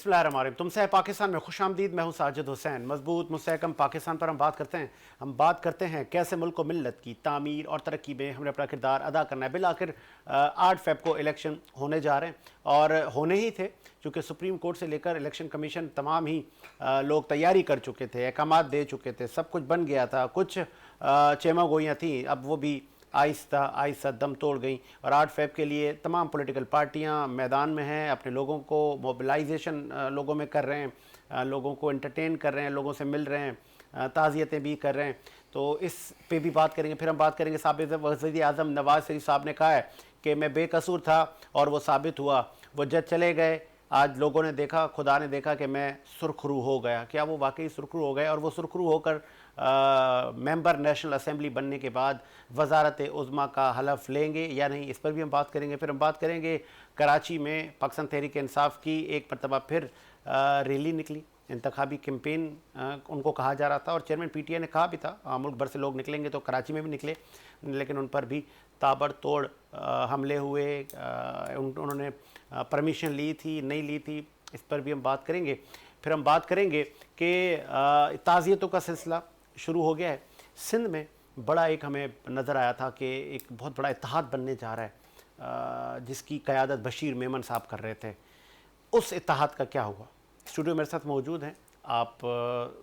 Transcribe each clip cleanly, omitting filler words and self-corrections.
बिस्मिल्लाहिर्रहमानिर्रहीम। तुमसे है पाकिस्तान में खुश आमदीद। मैं हूँ साजिद हुसैन। मजबूत मुस्तहकम पाकिस्तान पर हम बात करते हैं। हम बात करते हैं कैसे मुल्क को मिल्लत की तामीर और तरक्की में हमने अपना किरदार अदा करना है। बिल आखिर 8 फ़रवरी को इलेक्शन होने जा रहे हैं और होने ही थे, चूँकि सुप्रीम कोर्ट से लेकर इलेक्शन कमीशन तमाम ही लोग तैयारी कर चुके थे, अहकामात दे चुके थे, सब कुछ बन गया था। कुछ चेमा गोइयाँ थी, अब वो भी आहिस्ता आहिस्ता दम तोड़ गई और 8 फ़रवरी के लिए तमाम पॉलिटिकल पार्टियां मैदान में हैं, अपने लोगों को मोबिलाइजेशन लोगों में कर रहे हैं, लोगों को एंटरटेन कर रहे हैं, लोगों से मिल रहे हैं, ताज़ियतें भी कर रहे हैं। तो इस पे भी बात करेंगे। फिर हम बात करेंगे साबित वज़ीर-ए-आज़म नवाज़ शरीफ साहब ने कहा है कि मैं बेकसूर था और वो साबित हुआ। वो जज चले गए, आज लोगों ने देखा, खुदा ने देखा कि मैं सुरखरू हो गया। क्या वो वाकई सुरखरू हो गए? और वो सुरखरू होकर मेंबर नेशनल असेंबली बनने के बाद वजारत उज़्मा का हलफ लेंगे या नहीं, इस पर भी हम बात करेंगे। फिर हम बात करेंगे कराची में पाकिस्तान तहरीक इंसाफ की एक मरतबा फिर रैली निकली, इंतखाबी कैंपेन उनको कहा जा रहा था और चेयरमैन पीटीआई ने कहा भी था मुल्क भर से लोग निकलेंगे, तो कराची में भी निकले, लेकिन उन पर भी ताबड़तोड़ हमले हुए। उन्होंने परमिशन ली थी, नहीं ली थी, इस पर भी हम बात करेंगे। फिर हम बात करेंगे कि ताज़ियतों का सिलसिला शुरू हो गया है। सिंध में बड़ा एक हमें नज़र आया था कि एक बहुत बड़ा इत्तेहाद बनने जा रहा है, जिसकी क़यादत बशीर मेमन साहब कर रहे थे। उस इत्तेहाद का क्या हुआ? स्टूडियो मेरे साथ मौजूद हैं। आप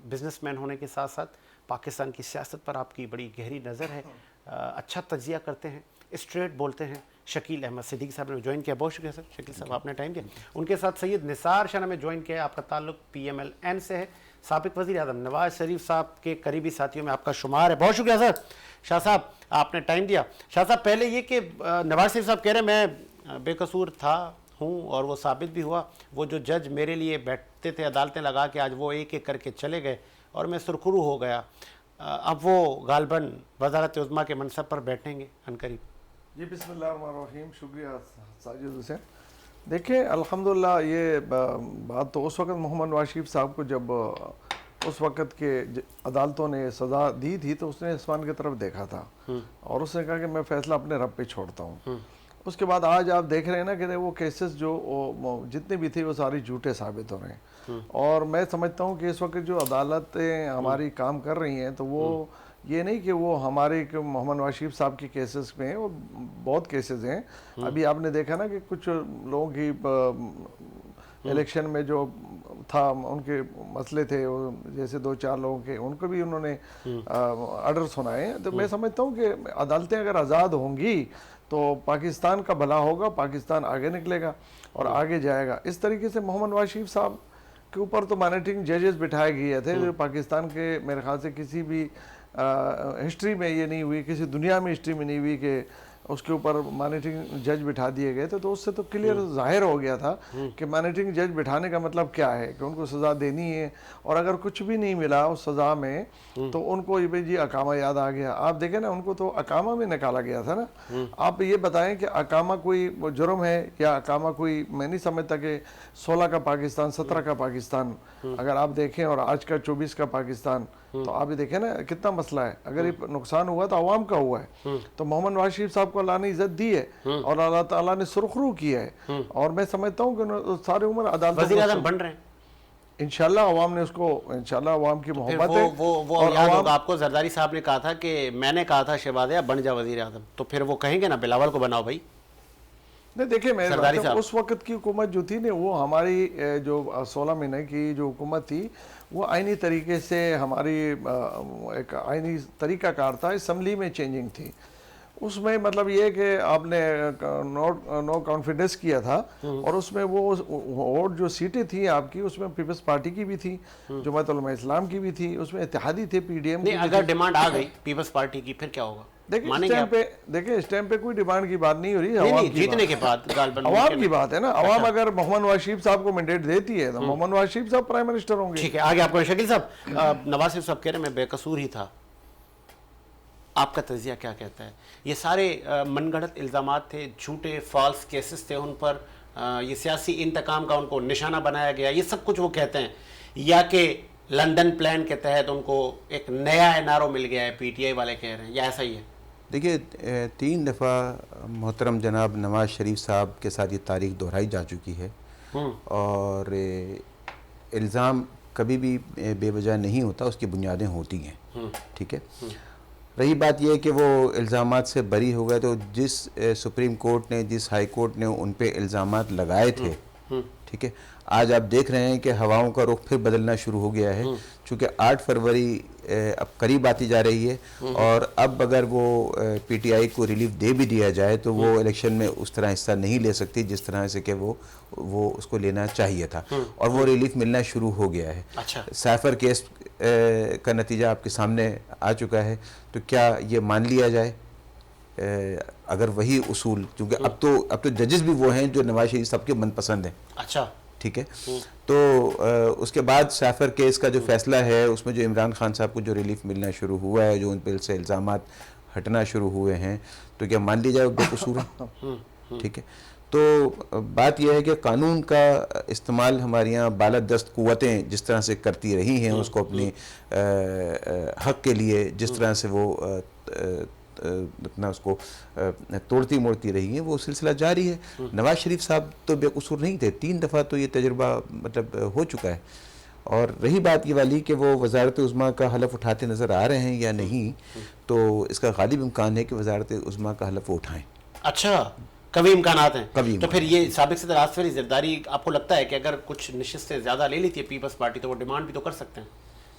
बिजनेसमैन होने के साथ साथ पाकिस्तान की सियासत पर आपकी बड़ी गहरी नज़र है, अच्छा तज्जिया करते हैं, स्ट्रेट बोलते हैं। शकील अहमद सिद्दीकी साहब ने ज्वाइन किया, बहुत शुक्रिया सर शकील साहब, आपने टाइम दिया। उनके साथ सैयद निसार शाह ने ज्वाइन किया, आपका ताल्लुक PMLN से है। साबिक वज़ीर-ए-आज़म नवाज़ शरीफ साहब के करीबी साथियों में आपका शुमार है, बहुत शुक्रिया सर। शाह साहब आपने टाइम दिया। शाह साहब पहले ये कि नवाज़ शरीफ साहब कह रहे हैं मैं बेकसूर था हूँ और वो साबित भी हुआ। वो जो जज मेरे लिए बैठते थे अदालतें लगा के, आज वो एक एक करके चले गए और मैं सुरखरू हो गया। अब वो गालबन वज़ारत उज़्मा के मनसब पर बैठेंगे अनकरीब। जी बिस्मिल्लाहिर्रहमानिर्रहीम, शुक्रिया साजिद हुसैन। देखिए अल्हम्दुलिल्लाह, ये बात तो उस वक़्त मोहम्मद नवाज शरीफ साहब को जब उस वक़्त के अदालतों ने सज़ा दी थी तो उसने आसमान की तरफ देखा था और उसने कहा कि मैं फ़ैसला अपने रब पे छोड़ता हूँ। उसके बाद आज आप देख रहे हैं ना कि वो केसेस जो जितने भी थे वो सारे झूठे साबित हो रहे हैं। और मैं समझता हूँ कि इस वक्त जो अदालतें हमारी काम कर रही हैं तो वो ये नहीं कि वो हमारे मोहम्मद नवाज शरीफ साहब के केसेस में, वो बहुत केसेस हैं। अभी आपने देखा ना कि कुछ लोगों की इलेक्शन में जो था उनके मसले थे, जैसे 2-4 लोगों के, उनको भी उन्होंने ऑर्डर सुनाए। तो मैं समझता हूँ कि अदालतें अगर आज़ाद होंगी तो पाकिस्तान का भला होगा, पाकिस्तान आगे निकलेगा और आगे जाएगा। इस तरीके से मोहम्मद नवाज शरीफ साहब के ऊपर तो मॉनिटरिंग जजेस बिठाए गए थे जो पाकिस्तान के मेरे ख्याल से किसी भी हिस्ट्री में ये नहीं हुई, किसी दुनिया में हिस्ट्री में नहीं हुई कि उसके ऊपर मॉनिटरिंग जज बिठा दिए गए थे। तो उससे तो क्लियर जाहिर हो गया था कि मॉनिटरिंग जज बिठाने का मतलब क्या है, कि उनको सज़ा देनी है और अगर कुछ भी नहीं मिला उस सज़ा में तो उनको ये भाई जी अकामा याद आ गया। आप देखें ना, उनको तो अकामा में निकाला गया था ना। आप ये बताएं कि अकामा कोई जुर्म है या अकामा कोई, मैं नहीं समझता कि 16 का पाकिस्तान, 17 का पाकिस्तान अगर आप देखें और आज का 24 का पाकिस्तान, तो आप ये देखें ना कितना मसला है। अगर ये नुकसान हुआ तो अवाम का हुआ है। तो मोहम्मद नवाज शरीफ साहब को अल्लाह ने इज्जत दी है और अल्लाह ताला ने सुरखरू किया है और मैं समझता हूँ कि सारी उम्र अदालत बन रहे हैं। इंशाल्लाह अवाम ने उसको, इंशाल्लाह अवाम की मोहब्बत है। वो याद होगा आपको, जरदारी साहब ने कहा था कि मैंने कहा था शहबाज बन जा वज़ीर-ए-आज़म, तो फिर वो कहेंगे ना बिलावल को बनाओ भाई। नहीं देखिए, मैं उस वक्त की हुकूमत जो थी ना, वो हमारी जो 16 महीने की जो हुकूमत थी वो आइनी तरीके से हमारी एक आइनी तरीक़ाकार था, असम्बली में चेंजिंग थी। उसमें मतलब ये कि आपने नो कॉन्फिडेंस किया था और उसमें वो वोट जो सीटें थी आपकी, उसमें पीपल्स पार्टी की भी थी, जमात उलमा इस्लाम की भी थी, उसमें इत्तेहादी थे, PDM की। अगर डिमांड आ गई पीपल्स पार्टी की फिर क्या होगा? देखिए इस टाइम पे कोई डिमांड की बात नहीं हो रही है, जीतने के बाद अवाम की बात है ना। अवाम अगर मोहम्मद नवाज शरीफ साहब को मैंडेट देती है तो मोहम्मद नवाज शरीफ साहब प्राइम मिनिस्टर होंगे। ठीक है, आगे आपको शकील साहब, नवाज शरीफ साहब कह रहे हैं मैं बेकसूर ही था, आपका तजिया क्या कहता है? ये सारे मनगढ़ंत इल्ज़ामात थे, झूठे फॉल्स केसेस थे उन पर, ये सियासी इंतकाम का उनको निशाना बनाया गया, ये सब कुछ वो कहते हैं, या कि लंदन प्लान के तहत उनको एक नया एनआरओ मिल गया है, PTI वाले कह रहे हैं, या ऐसा ही है? देखिए 3 दफ़ा मोहतरम जनाब नवाज़ शरीफ साहब के साथ ये तारीख दोहराई जा चुकी है और इल्ज़ाम कभी भी बेवजह नहीं होता, उसकी बुनियादें होती हैं, ठीक है। रही बात यह कि वो इल्ज़ामात से बरी हो गए, तो जिस सुप्रीम कोर्ट ने, जिस हाई कोर्ट ने उन पे इल्ज़ामात लगाए थे, ठीक है, आज आप देख रहे हैं कि हवाओं का रुख फिर बदलना शुरू हो गया है, चूँकि 8 फरवरी अब करीब आती जा रही है, और अब अगर वो पीटीआई को रिलीफ दे भी दिया जाए तो वो इलेक्शन में उस तरह हिस्सा नहीं ले सकती जिस तरह से कि वो उसको लेना चाहिए था, और वो रिलीफ मिलना शुरू हो गया है। अच्छा। साइफर केस का नतीजा आपके सामने आ चुका है, तो क्या ये मान लिया जाए अगर वही उसूल, क्योंकि अब तो जजेस भी वो हैं जो नवाज शरीफ सबके मनपसंद हैं, अच्छा, ठीक है। तो उसके बाद साइफर केस का जो फैसला है उसमें जो इमरान खान साहब को जो रिलीफ मिलना शुरू हुआ है, जो उन पर से इल्ज़ामात हटना शुरू हुए हैं, तो क्या मान लिया जाए बेकसूर है, ठीक है। तो बात यह है कि कानून का इस्तेमाल हमारे यहाँ बालादस्त कुव्वतें जिस तरह से करती रही हैं, उसको अपने हक़ के लिए जिस तरह से वो अपना उसको तोड़ती मोड़ती रही है, वो सिलसिला जारी है। नवाज शरीफ साहब तो बेकसूर नहीं थे, 3 दफ़ा तो ये तजुर्बा मतलब हो चुका है। और रही बात ये वाली कि वो वजारत उज़्मा का हलफ उठाते नज़र आ रहे हैं या नहीं, तो इसका गालिब इम्कान है कि वजारत उज़्मा का हलफ वो उठाएँ। अच्छा, कभी इम्कानात हैं। कभी तो फिर ये साबिक़ सदर आसिफ अली ज़रदारी, आपको लगता है कि अगर कुछ नशिस्तें ज़्यादा ले लेती है पीपल्स पार्टी तो वो डिमांड भी तो कर सकते हैं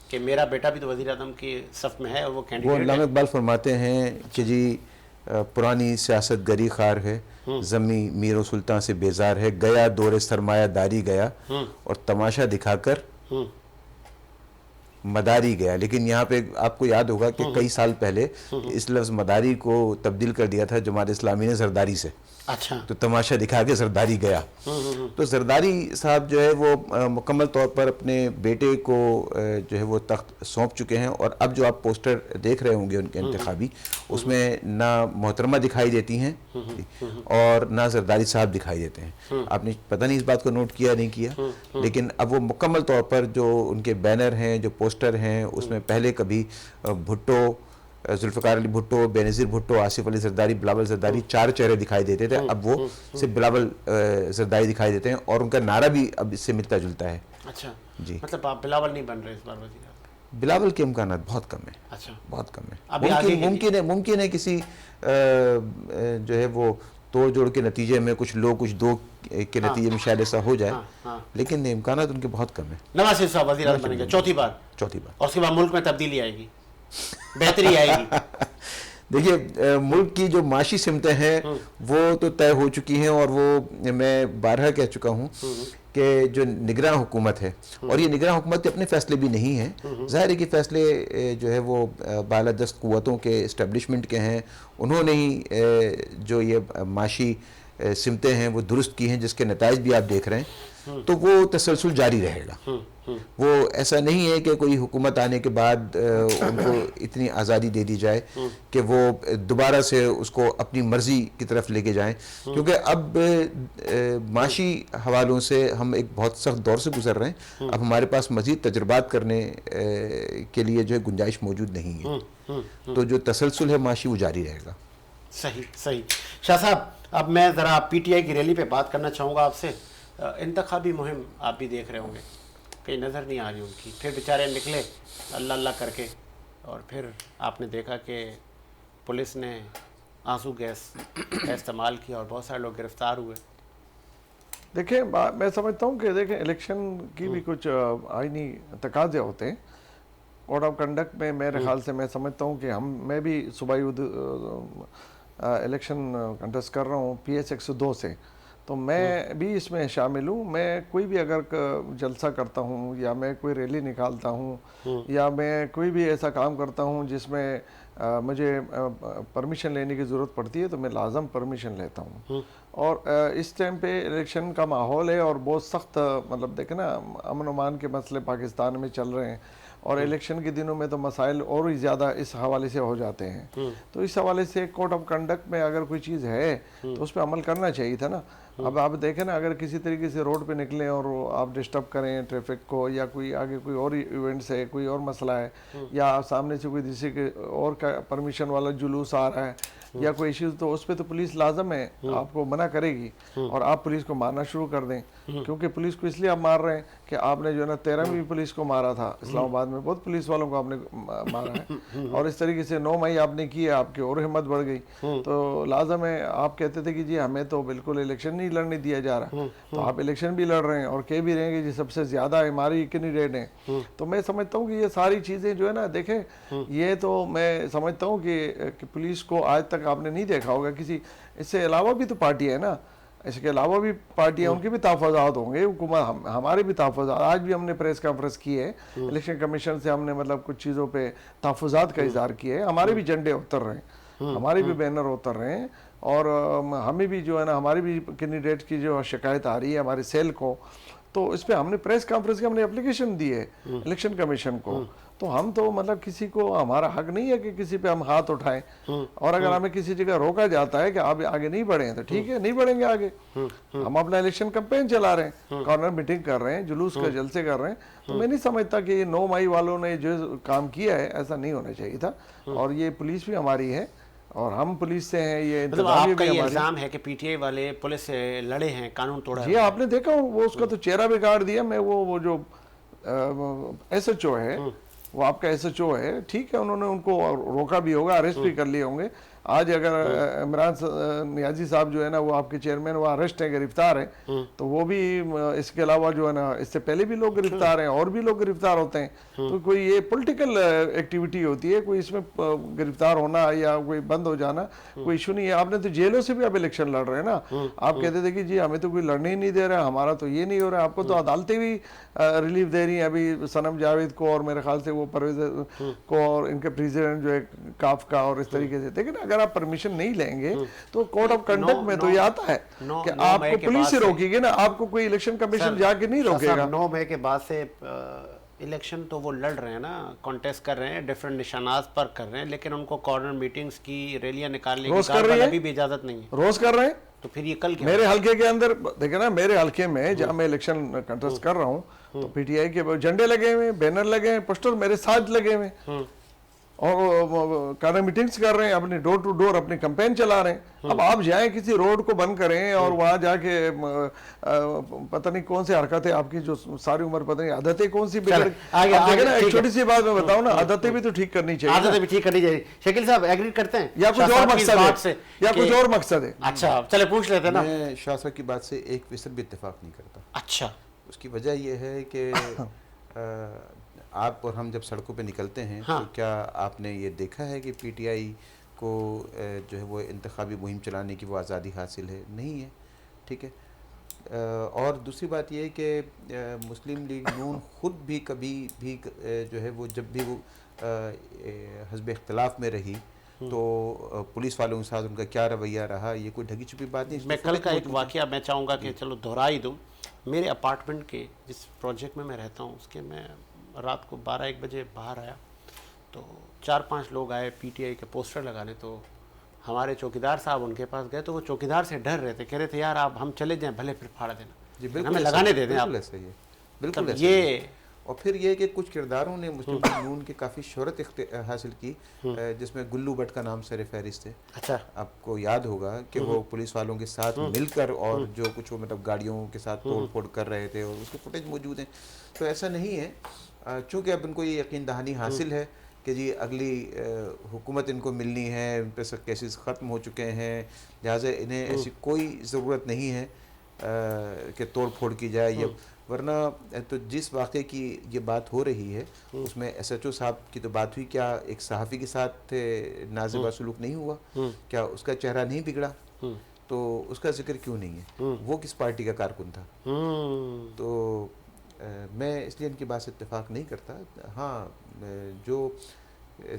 कि मेरा बेटा भी तो वज़ीर आज़म के सफ़ में है और वो कैंडिडेट है? अल्लामा इकबाल फरमाते हैं कि जी पुरानी सियासत गरी खार है, ज़मी मीर व सुल्तान से बेजार है, गया दौरे सरमायादारी गया और तमाशा दिखाकर मदारी गया। लेकिन यहाँ पे आपको याद होगा कि कई साल पहले इस लफ्ज़ मदारी को तब्दील कर दिया था जमात इस्लामी ने जरदारी से। अच्छा, तो तमाशा दिखा के जरदारी गया। तो जरदारी साहब जो है वो मुकम्मल तौर पर अपने बेटे को जो है वो तख्त सौंप चुके हैं, और अब जो आप पोस्टर देख रहे होंगे उनके इंतखाबी, उसमें ना मोहतरमा दिखाई देती हैं और ना जरदारी साहब दिखाई देते हैं। आपने पता नहीं इस बात को नोट किया नहीं किया, लेकिन अब वो मुकम्मल तौर पर जो उनके बैनर हैं, जो पोस्टर हैं, उसमें पहले कभी भुट्टो, जुल्फ़िकार अली भुट्टो, बेनज़ीर भुट्टो, आसिफ अली ज़रदारी, बिलावल ज़रदारी 4 चेहरे दिखाई देते थे, अब वो सिर्फ बिलावल ज़रदारी दिखाई देते हैं, और उनका नारा भी अब इससे मिलता जुलता है। अच्छा जी, मतलब आप बिलावल नहीं बन रहे इस बार वज़ीर आज़म? बिलावल के इम्कानात बहुत कम है। अच्छा, बहुत कम है। अभी आगे मुमकिन है किसी जो है वो तोड़ जोड़ के नतीजे में कुछ लोग कुछ दो के नतीजे में शायद ऐसा हो जाए, लेकिन इम्कानात उनके बहुत कम है। नवाज शरीफ साहब वज़ीर आज़म बनेंगे चौथी बार, और उसके बाद मुल्क में तब्दीली आएगी, बेहतरी आएगी। देखिए मुल्क की जो माशी सिमतें हैं वो तो तय हो चुकी हैं, और वो मैं बारहा कह चुका हूँ कि जो निगरान हुकूमत है, और ये निगरान हुकूमत के अपने फैसले भी नहीं हैं, ज़ाहिर है कि फैसले जो है वो बालादस्त कुव्वतों के इस्टेब्लिशमेंट के हैं। उन्होंने ही जो ये माशी सिमतें हैं वो दुरुस्त की हैं, जिसके नताइज भी आप देख रहे हैं, तो वो तसलसल जारी रहेगा। वो ऐसा नहीं है कि कोई हुकूमत आने के बाद उनको इतनी आज़ादी दे दी जाए कि वो दोबारा से उसको अपनी मर्ज़ी की तरफ लेके जाएं, क्योंकि अब माशी हवालों से हम एक बहुत सख्त दौर से गुजर रहे हैं। अब हमारे पास मज़ीद तजुर्बात करने के लिए जो है गुंजाइश मौजूद नहीं है, तो जो तसलसल है माशी वो जारी रहेगा। सही सही। शाह साहब, अब मैं ज़रा पीटीआई की रैली पे बात करना चाहूँगा आपसे। इंतखाबी मुहिम आप भी देख रहे होंगे, कहीं नज़र नहीं आ रही उनकी, फिर बेचारे निकले अल्लाह अल्लाह करके, और फिर आपने देखा कि पुलिस ने आंसू गैस का इस्तेमाल किया और बहुत सारे लोग गिरफ्तार हुए। देखिए मैं समझता हूँ कि देखें इलेक्शन की भी कुछ आईनी तकाज़े होते हैं। कोड ऑफ कंडक्ट में मेरे ख्याल से मैं समझता हूँ कि मैं भी सूबाई इलेक्शन कंटेस्ट कर रहा हूँ PH 102 से, तो मैं भी इसमें शामिल हूँ। मैं कोई भी अगर जलसा करता हूँ, या मैं कोई रैली निकालता हूँ, या मैं कोई भी ऐसा काम करता हूँ जिसमें मुझे परमिशन लेने की ज़रूरत पड़ती है, तो मैं लाजम परमिशन लेता हूँ। और इस टाइम पे इलेक्शन का माहौल है और बहुत सख्त, मतलब देखें ना, अमन अमान के मसले पाकिस्तान में चल रहे हैं, और इलेक्शन के दिनों में तो मसाइल और ही ज़्यादा इस हवाले से हो जाते हैं। तो इस हवाले से कोड ऑफ कंडक्ट में अगर कोई चीज़ है तो उस पर अमल करना चाहिए था ना। अब आप देखें ना, अगर किसी तरीके से रोड पे निकलें और आप डिस्टर्ब करें ट्रैफिक को, या कोई आगे कोई और इवेंट्स है, कोई और मसला है, या सामने से कोई किसी के और का परमिशन वाला जुलूस आ रहा है, या कोई इश्यूज, तो उस पर तो पुलिस लाजम है आपको मना करेगी और आप पुलिस को मारना शुरू कर दें। क्योंकि पुलिस को इसलिए आप मार रहे हैं कि आपने जो है ना 13वीं पुलिस को मारा था इस्लामाबाद में, बहुत पुलिस वालों को आपने मारा है और इस तरीके से 9 मई आपने की है, आपकी और हिम्मत बढ़ गई। तो लाजम है, आप कहते थे कि जी हमें तो बिल्कुल इलेक्शन नहीं लड़ने दिया जा रहा, तो आप इलेक्शन भी लड़ रहे हैं और कह भी रहे हैं कि जी सबसे ज्यादा हमारी कैंडिडेट हैं। तो मैं समझता हूँ कि ये सारी चीजें जो है ना, देखें ये तो मैं समझता हूँ कि पुलिस को आज तक आपने नहीं देखा होगा किसी, इससे अलावा भी तो पार्टी है ना, इसके अलावा भी पार्टियां उनके भी तहफ़्फ़ुज़ात होंगे, हुकूमत हमारे भी तहफ़्फ़ुज़ात। आज भी हमने प्रेस कॉन्फ्रेंस की है, इलेक्शन कमीशन से हमने मतलब कुछ चीज़ों पे तहफ़्फ़ुज़ात का इज़हार किया है। हमारे भी झंडे उतर रहे हैं, हमारे भी बैनर उतर रहे हैं और हमें भी जो है ना, हमारी भी कैंडिडेट की जो शिकायत आ रही है हमारे सेल को, तो इस पर हमने प्रेस कॉन्फ्रेंस की हमने एप्लीकेशन दी है इलेक्शन कमीशन को। तो हम तो मतलब किसी को, हमारा हक नहीं है कि किसी पे हम हाथ उठाएं, और अगर हमें किसी जगह रोका जाता है कि आप आगे नहीं बढ़े हैं तो ठीक है, नहीं बढ़ेंगे आगे। हम अपना इलेक्शन कैंपेन चला रहे हैं, कॉर्नर मीटिंग कर रहे हैं, जुलूस का जलसे कर रहे हैं। तो मैं नहीं समझता कि ये 9 मई वालों ने जो काम किया है ऐसा नहीं होना चाहिए था। और ये पुलिस भी हमारी है और हम पुलिस से हैं, ये मतलब आपका ये इल्जाम है कि पीटीआई वाले पुलिस से लड़े हैं, कानून तोड़ा जी। आपने देखा वो उसका तो चेहरा बिगाड़ दिया। मैं वो जो SHO है, वो आपका SHO है, ठीक है, उन्होंने उनको रोका भी होगा, अरेस्ट भी कर लिए होंगे। आज अगर इमरान नियाजी साहब जो है ना, वो आपके चेयरमैन, वो अरेस्ट है, गिरफ्तार है, तो वो भी इसके अलावा जो है ना, इससे पहले भी लोग गिरफ्तार हैं और भी लोग गिरफ्तार होते हैं। तो कोई ये पॉलिटिकल एक्टिविटी होती है, कोई इसमें गिरफ्तार होना या कोई बंद हो जाना कोई इशू नहीं है। आपने तो जेलों से भी आप इलेक्शन लड़ रहे हैं ना, आप कहते थे कि जी हमें तो कोई लड़ने ही नहीं दे रहा, हमारा तो ये नहीं हो रहा है। आपको तो अदालतें भी रिलीफ दे रही हैं, अभी सनम जावेद को और मेरे ख्याल से वो परवेज को और इनके प्रेसिडेंट जो है काफ का, और इस तरीके से। लेकिन अगर आप परमिशन नहीं लेंगे तो कोड ऑफ कंडक्ट में तो ये आता है कि आपको पुलिस से रोकेगी ना, आपको कोई इलेक्शन कमीशन जाके नहीं रोकेगा। 9 मई के बाद से इलेक्शन तो वो लड़ रहे हैं ना, कॉन्टेस्ट कर रहे हैं, डिफरेंट निशानात पर कर रहे हैं, लेकिन उनको कॉर्नर मीटिंग्स की रैलियां निकालने की अभी भी इजाजत नहीं है। रोज कर रहे हैं। तो फिर ये कल क्या मेरे हल्के के अंदर देखे ना, मेरे हल्के में जहाँ मैं इलेक्शन कंटेस्ट कर रहा हूँ, तो PTI के झंडे लगे हुए, बैनर लगे हैं, पोस्टर मेरे साथ लगे हुए, और कार्य मीटिंग्स कर रहे हैं, अपनी डोर टू डोर अपनी कैंपेन चला रहे हैं। अब आप जाएं किसी रोड को बंद करें और वहां जाके पता नहीं कौन सी हरकतें आपकी, जो सारी उम्र पता नहीं आदतें कौन सी बिगड़। ना एक छोटी सी बात मैं बताऊं ना, आदतें भी तो ठीक करनी चाहिए, आदतें भी ठीक करनी चाहिए। शकील साहब एग्री करते हैं या कुछ और मकसद है, या कुछ और मकसद है? अच्छा चले पूछ लेते हैं ना। मैं शाह साहब की बात से 1% भी इत्तेफाक नहीं करता। अच्छा, उसकी वजह यह है कि आप और हम जब सड़कों पे निकलते हैं, हाँ। तो क्या आपने ये देखा है कि PTI को जो है वो इंतखाबी मुहिम चलाने की वो आज़ादी हासिल है? नहीं है, ठीक है। और दूसरी बात ये है कि मुस्लिम लीग नून ख़ुद भी कभी भी जो है वो, जब भी वो हज़्ब इख्तिलाफ़ में रही, तो पुलिस वालों के साथ उनका क्या रवैया रहा, ये कोई ढकी छुपी बात नहीं। मैं कल का एक वाक़या मैं चाहूँगा कि चलो दोहरा ही दूँ। मेरे अपार्टमेंट के जिस प्रोजेक्ट में मैं रहता हूँ, उसके मैं रात को 12-1 बजे बाहर आया, तो 4-5 लोग आए PTI के पोस्टर लगाने। तो हमारे चौकीदार साहब उनके पास गए, तो वो चौकीदार से डर रहे थे, कह रहे थे यार आप हम चले जाएं, भले फिर फाड़ देना जी, बिल्कुल हमें लगाने दे दें आप। ऐसा ही है, बिल्कुल ऐसा ये ही है। और फिर ये कि कुछ किरदारों ने मुस्लिम लीग नून की काफ़ी शोहरत हासिल की, जिसमें गुल्लू भट्ट का नाम सर फहरिस्त है। अच्छा, आपको याद होगा कि वो पुलिस वालों के साथ मिलकर और जो कुछ वो मतलब गाड़ियों के साथ तोड़ फोड़ कर रहे थे, और उसके फुटेज मौजूद हैं। तो ऐसा नहीं है, चूँकि अब इनको ये यकीन दहानी हासिल है कि जी अगली हुकूमत इनको मिलनी है, उन पर सब केसेस ख़त्म हो चुके हैं, लिहाजा इन्हें ऐसी कोई ज़रूरत नहीं है कि तोड़ फोड़ की जाए। या वरना तो जिस वाक़े की ये बात हो रही है, उसमें SHO साहब की तो बात हुई, क्या एक सहाफ़ी के साथ नाज़िबा सलूक नहीं हुआ? क्या उसका चेहरा नहीं बिगड़ा? तो उसका जिक्र क्यों नहीं है? वो किस पार्टी का कारकुन था? तो मैं इसलिए इनकी बात से इत्तेफाक नहीं करता। हाँ, जो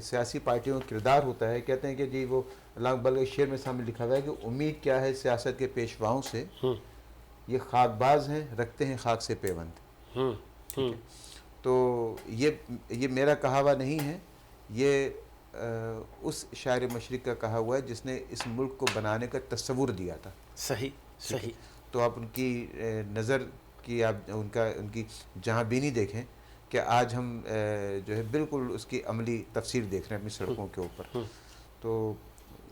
सियासी पार्टियों का किरदार होता है, कहते हैं कि जी वो अल्लाह अकबर के शेर में सामने लिखा हुआ है कि उम्मीद क्या है सियासत के पेशवाओं से, ये खाकबाज हैं, रखते हैं खाक से पेवंद। ठीक है, तो ये मेरा कहावा नहीं है, ये उस शायर मशरिक का कहा हुआ है जिसने इस मुल्क को बनाने का तस्वुर दिया था। सही सही। तो आप उनकी नज़र की, आप उनकी जहाँ बीनी देखें कि आज हम जो है बिल्कुल उसकी अमली तफसीर देख रहे हैं अपनी सड़कों के ऊपर। तो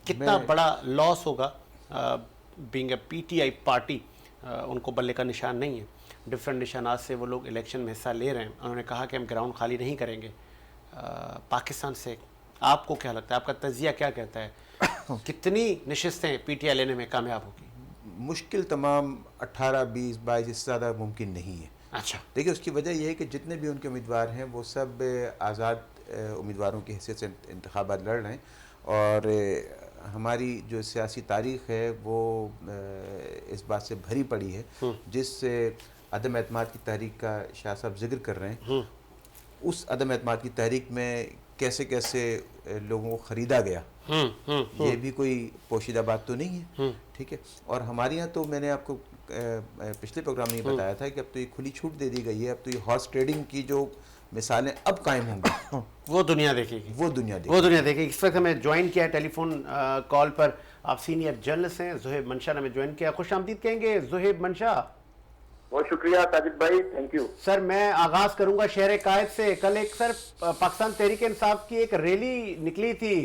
कितना बड़ा लॉस होगा बीइंग अ पीटीआई पार्टी। उनको बल्ले का निशान नहीं है, डिफरेंट निशानात से वो लोग इलेक्शन में हिस्सा ले रहे हैं। उन्होंने कहा कि हम ग्राउंड खाली नहीं करेंगे पाकिस्तान से। आपको क्या लगता है, आपका तजिया क्या कहता है, कितनी नशिस्तें पीटीआई लेने में कामयाब होगी? मुश्किल तमाम 18, 20, 22 इससे ज़्यादा मुमकिन नहीं है। अच्छा, देखिए उसकी वजह यह है कि जितने भी उनके उम्मीदवार हैं वो सब आज़ाद उम्मीदवारों की हैसियत से इंतखाबात लड़ रहे हैं, और हमारी जो सियासी तारीख़ है वो इस बात से भरी पड़ी है, जिस अदम एतमाद की तहरीक का शाह साहब जिक्र कर रहे हैं, उस अदम एतमाद की तहरीक में कैसे कैसे लोगों को ख़रीदा गया, ये भी कोई पोशीदा बात तो नहीं है। ठीक है, और हमारे यहाँ तो मैंने आपको पिछले प्रोग्राम में बताया था कि अब तो ये खुली छूट दे दी गई है। अब तो ये हॉर्स ट्रेडिंग की जो मिसालें अब कायम होंगी वो दुनिया देखेगी, वो दुनिया देखेगी। इस वक्त हमें ज्वाइन किया है टेलीफोन कॉल पर, आप सीनियर जर्नलिस्ट हैं, ज़ुहैब मंशा ने हमें ज्वाइन किया। खुश आमदीद कहेंगे ज़ुहैब मंशा। बहुत शुक्रिया साजिद भाई, थैंक यू सर। मैं आगाज करूंगा शहर कायद से। कल एक सर पाकिस्तान तहरीक इंसाफ की एक रैली निकली थी,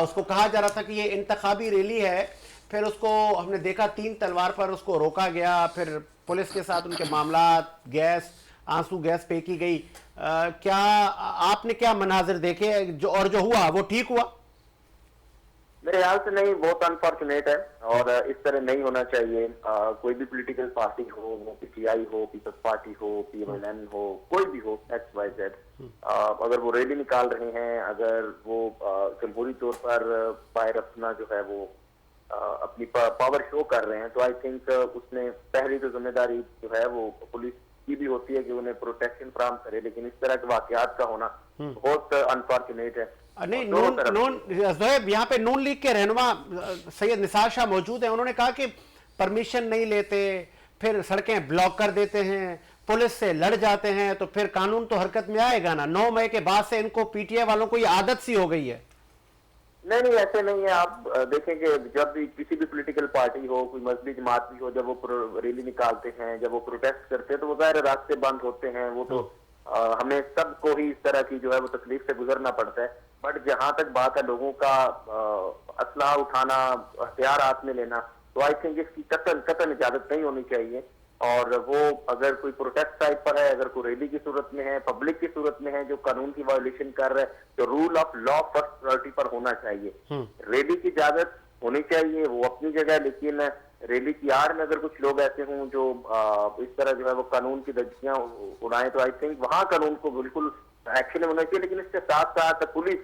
उसको कहा जा रहा था कि ये इंतखाबी रैली है, फिर उसको हमने देखा 3 तलवार पर उसको रोका गया, फिर पुलिस के साथ उनके मामलात, गैस, आंसू गैस फेंकी गई। क्या आपने क्या मनाजिर देखे जो हुआ वो ठीक हुआ? मेरे ख्याल से नहीं, बहुत अनफॉर्चुनेट है और इस तरह नहीं होना चाहिए। कोई भी पॉलिटिकल पार्टी हो, वो पीटीआई हो, पीपल्स पार्टी हो, पीएमएलएन हो, कोई भी हो, XYZ, अगर वो रैली निकाल रहे हैं, अगर वो जमहूरी तौर पर बाहर अपना जो है वो अपनी पावर शो कर रहे हैं, तो आई थिंक उसमें पहली तो जिम्मेदारी जो है वो पुलिस की भी होती है कि उन्हें प्रोटेक्शन फराहम करे, लेकिन इस तरह के वाकयात का होना बहुत अनफॉर्चुनेट है। नहीं, ज़ुहैब यहाँ पे नून लीग के रहनुमा सैयद निसार शाह मौजूद हैं। उन्होंने कहा कि परमिशन नहीं लेते, फिर सड़कें ब्लॉक कर देते हैं, पुलिस से लड़ जाते हैं, तो फिर कानून तो हरकत में आएगा ना। 9 मई के बाद से इनको पीटीआई वालों को ये आदत सी हो गई है। नहीं, ऐसे नहीं है। आप देखें कि जब भी किसी भी पॉलिटिकल पार्टी हो, कोई मजहबी जमात भी हो, जब वो रैली निकालते हैं, जब वो प्रोटेस्ट करते हैं, तो वो ज़ाहिर रास्ते बंद होते हैं। वो तो हमें सबको ही इस तरह की जो है वो तकलीफ से गुजरना पड़ता है। बट जहां तक बात है लोगों का असला उठाना, हथियार हाथ में लेना, तो आई थिंक इसकी कतन इजाजत नहीं होनी चाहिए। और वो अगर कोई प्रोटेस्ट टाइप पर है, अगर कोई रैली की सूरत में है, पब्लिक की सूरत में है जो कानून की वायोलेशन कर रहा है, तो rule of law first priority पर होना चाहिए। रैली की इजाजत होनी चाहिए, वो अपनी जगह, लेकिन रैली की आड़ में अगर कुछ लोग ऐसे हों जो इस तरह जो है वो कानून की धज्जियां उड़ाएं, तो आई थिंक वहां कानून को बिल्कुल एक्शन होना चाहिए। लेकिन इसके साथ साथ पुलिस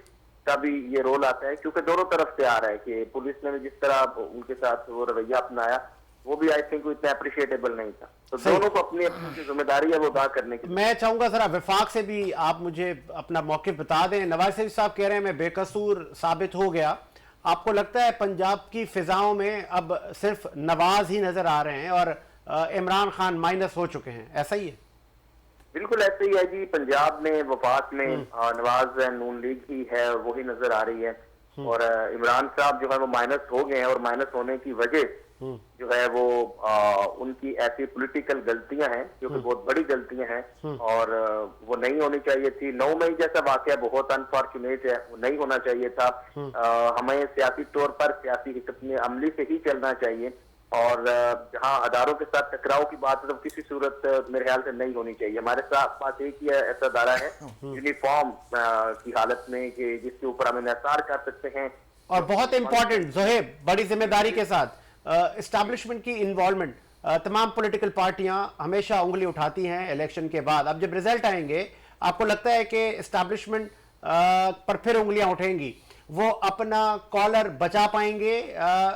का भी ये रोल आता है, क्योंकि दोनों तरफ से आ रहा है कि पुलिस ने भी जिस तरह उनके साथ वो रवैया अपनाया, वो भी आई थिंक इतना अप्रिशिएटेबल नहीं था। तो दोनों को अपनी अपनी जिम्मेदारी है वो अदा करने की। मैं चाहूंगा जरा विफाक से भी आप मुझे अपना मौक़िफ़ बता दें। नवाज शरीफ साहब कह रहे हैं मैं बेकसूर साबित हो गया। आपको लगता है पंजाब की फिजाओं में अब सिर्फ नवाज ही नजर आ रहे हैं और इमरान खान माइनस हो चुके हैं, ऐसा ही है? बिल्कुल ऐसे ही है जी। पंजाब में वफाक में नवाज नून लीग ही है, वही नजर आ रही है। और इमरान साहब जो है वो माइनस हो गए हैं, और माइनस होने की वजह जो है वो उनकी ऐसी पॉलिटिकल गलतियां हैं जो कि बहुत बड़ी गलतियां हैं, और वो नहीं होनी चाहिए थी। 9 मई जैसा वाकया बहुत अनफॉर्चुनेट है, वो नहीं होना चाहिए था। हमें सियासी तौर पर सियासी हिकमत अमली से ही चलना चाहिए, और जहां अदारों के साथ टकराव की बात है तो किसी सूरत मेरे ख्याल से नहीं होनी चाहिए। हमारे साथ पास एक ही ऐसा अदारा है यूनिफॉर्म की हालत में कि जिसके ऊपर हम इंसार कर सकते हैं। और बहुत इंपॉर्टेंट ज़ुहैब, बड़ी जिम्मेदारी के साथ एस्टैब्लिशमेंट की इन्वॉल्वमेंट। तमाम पॉलिटिकल पार्टियां हमेशा उंगली उठाती हैं इलेक्शन के बाद। अब जब रिजल्ट आएंगे, आपको लगता है कि एस्टैब्लिशमेंट पर फिर उंगलियां उठेंगी, वो अपना कॉलर बचा पाएंगे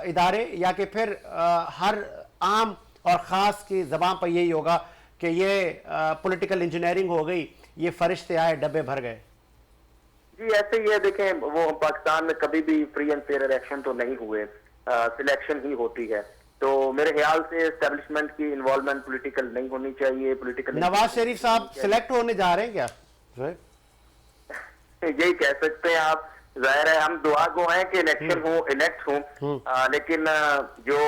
इदारे, या कि फिर हर आम और ख़ास की ज़बान पर यही होगा कि ये पॉलिटिकल इंजीनियरिंग हो गई, ये फरिश्ते आए डब्बे भर गए? जी ऐसे ही है। देखें, वो पाकिस्तान में कभी भी फ्री एंड फेयर इलेक्शन तो नहीं हुए, सिलेक्शन ही होती है। तो मेरे ख्याल से एस्टेब्लिशमेंट की इन्वॉल्वमेंट पॉलिटिकल नहीं होनी चाहिए। पॉलिटिकल नवाज शरीफ साहब सिलेक्ट होने जा रहे हैं क्या? यही कह सकते हैं आप। जाहिर है हम दुआ गो हैं कि इलेक्शन हो, इलेक्ट हो, लेकिन जो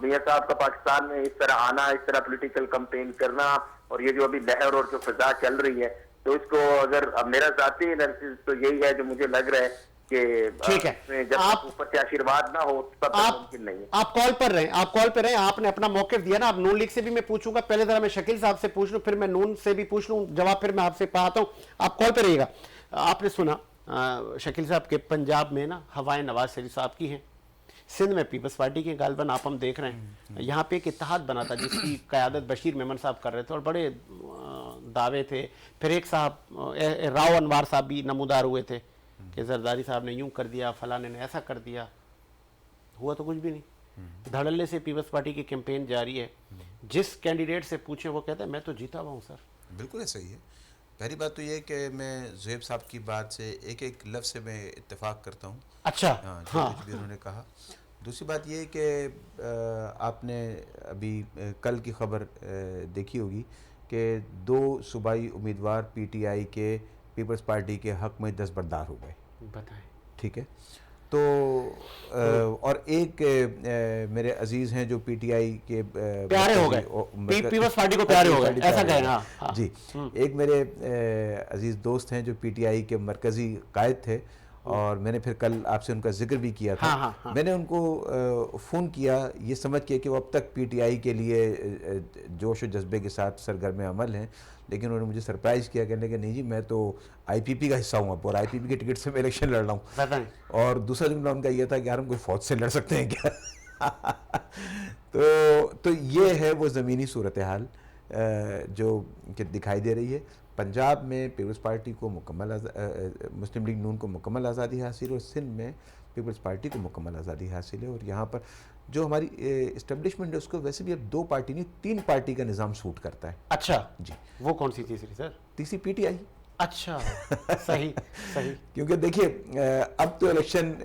मियां साहब का पाकिस्तान में इस तरह आना, इस तरह पॉलिटिकल कैंपेन करना, और ये जो अभी लहर और जो फिजा चल रही है, तो इसको अगर अब मेरा जाती एनालिसिस तो यही है जो मुझे लग रहा है कि ठीक है। उसमें जब आप- तक ऊपर से आशीर्वाद ना हो तब तक आप मुमकिन नहीं है। आप कॉल पर रहें, आप कॉल पर रहें, आपने अपना मौक़िफ़ दिया ना। आप नून लीग से भी मैं पूछूंगा, पहले जरा मैं शकील साहब से पूछ लूं, फिर मैं नून से भी पूछ लूं जवाब, फिर मैं आपसे पाता हूं। आप कॉल पर रहिएगा। आपने सुना शकील साहब के पंजाब में ना हवाएं नवाज शरीफ साहब की हैं, सिंध में पीपल्स पार्टी के गालिबन आप हम देख रहे हैं। यहाँ पे एक इत्तेहाद बना था जिसकी क़यादत बशीर मेमन साहब कर रहे थे और बड़े दावे थे। फिर एक साहब राव अनवार साहब भी नमूदार हुए थे कि जरदारी साहब ने यूं कर दिया, फलाने ने ऐसा कर दिया। हुआ तो कुछ भी नहीं। धड़ल्ले से पीपल्स पार्टी की कैंपेन जारी है। जिस कैंडिडेट से पूछें वो कहता है मैं तो जीता हुआ हूँ सर। बिल्कुल ऐसा ही है। पहली बात तो ये कि मैं ज़ुहैब साहब की बात से एक एक लफ्ज़ से मैं इत्तेफाक करता हूँ। अच्छा, हाँ, जो हाँ, कुछ भी उन्होंने कहा। दूसरी बात ये कि आपने अभी कल की खबर देखी होगी कि 2 सूबाई उम्मीदवार पीटीआई के पीपल्स पार्टी के हक़ में दस्तबरदार हो गए। बताएं। ठीक है, तो और एक मेरे अजीज़ हैं जो पीटीआई के प्यारे हो गए, पीपल्स पार्टी को प्यारे हो गए, ऐसा कहें। हाँ, हाँ। जी, एक मेरे अजीज़ दोस्त हैं जो पीटीआई के मरकज़ी कायद थे और मैंने फिर कल आपसे उनका जिक्र भी किया था। हाँ, हाँ, हाँ। मैंने उनको फ़ोन किया ये समझ के कि वो अब तक पीटीआई के लिए जोश और जज्बे के साथ सरगर्म अमल हैं, लेकिन उन्होंने मुझे सरप्राइज़ किया, कहने कि नहीं जी मैं तो आईपीपी का हिस्सा हूँ अब और आईपीपी के टिकट से मैं इलेक्शन लड़ रहा हूँ। बताएं। और दूसरा जुमला उनका ये था कि यार हम कोई फौज से लड़ सकते हैं क्या? तो ये है वो ज़मीनी सूरत हाल जो कि दिखाई दे रही है। पंजाब में पीपल्स पार्टी को मुकम्मल मुस्लिम लीग नून को मुकम्मल आज़ादी हासिल है और सिंध में पीपल्स पार्टी को मुकम्मल आज़ादी हासिल है। और यहाँ पर जो हमारी इस्टेब्लिशमेंट है उसको वैसे भी अब 2 पार्टी नहीं 3 पार्टी का निज़ाम सूट करता है। अच्छा जी, वो कौन सी तीसरी सर? तीसरी पीटीआई। अच्छा सही सही। क्योंकि देखिए अब तो इलेक्शन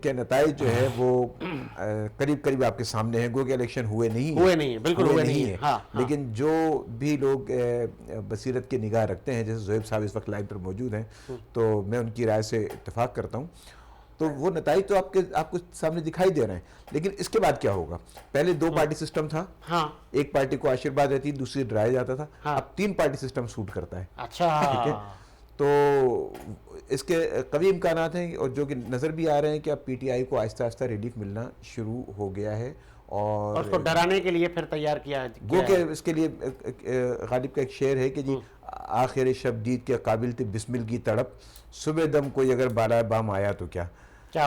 के नताइज जो है वो करीब करीब आपके सामने हैं। गो के इलेक्शन हुए नहीं है, बिल्कुल हुए नहीं है। हाँ, हाँ। लेकिन जो भी लोग बसीरत की निगाह रखते हैं, जैसे ज़ुहैब साहब इस वक्त लाइव पर मौजूद हैं, तो मैं उनकी राय से इत्तेफाक करता हूँ। तो वो नताइज तो आपको सामने दिखाई दे रहे हैं। लेकिन इसके बाद क्या होगा? पहले 2 पार्टी सिस्टम था। हाँ। एक पार्टी को आशीर्वाद रहती, दूसरी डराया जाता था। हाँ। अब 3 पार्टी सिस्टम सूट करता है। अच्छा, ठीक है, तो इसके कभी इम्कानात हैं और जो कि नज़र भी आ रहे हैं कि अब पीटीआई को आहिस्ता आहिस्ता रिलीफ मिलना शुरू हो गया है और उसको डराने के लिए फिर तैयार किया है। गो के इसके लिए गालिब का एक शेर है कि जी आखिर शब दीद के काबिल थे बिस्मिल की तड़प, सुबह दम कोई अगर बाला बाम आया तो क्या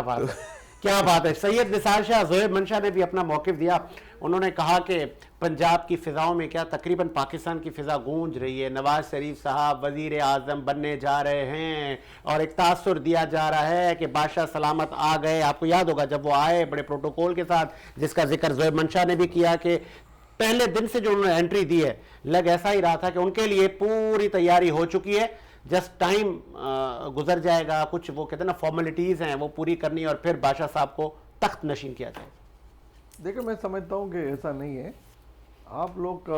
बात है, क्या बात है। सैयद निसार शाह ज़ुहैब मंशा ने भी अपना मौक़िफ़ दिया। उन्होंने कहा कि पंजाब की फ़िज़ाओं में क्या तकरीबन पाकिस्तान की फ़िज़ा गूंज रही है। नवाज शरीफ साहब वज़ीर आज़म बनने जा रहे हैं और एक तासुर दिया जा रहा है कि बादशाह सलामत आ गए। आपको याद होगा जब वो आए बड़े प्रोटोकॉल के साथ, जिसका जिक्र ज़ुहैब मंशा ने भी किया कि पहले दिन से जो उन्होंने एंट्री दी है लग ऐसा ही रहा था कि उनके लिए पूरी तैयारी हो चुकी है, जस्ट टाइम गुजर जाएगा। कुछ वो कहते हैं ना फॉर्मेलिटीज़ हैं वो पूरी करनी और फिर बादशाह साहब को तख्त नशीन किया जाएगा। देखिए मैं समझता हूँ कि ऐसा नहीं है। आप लोग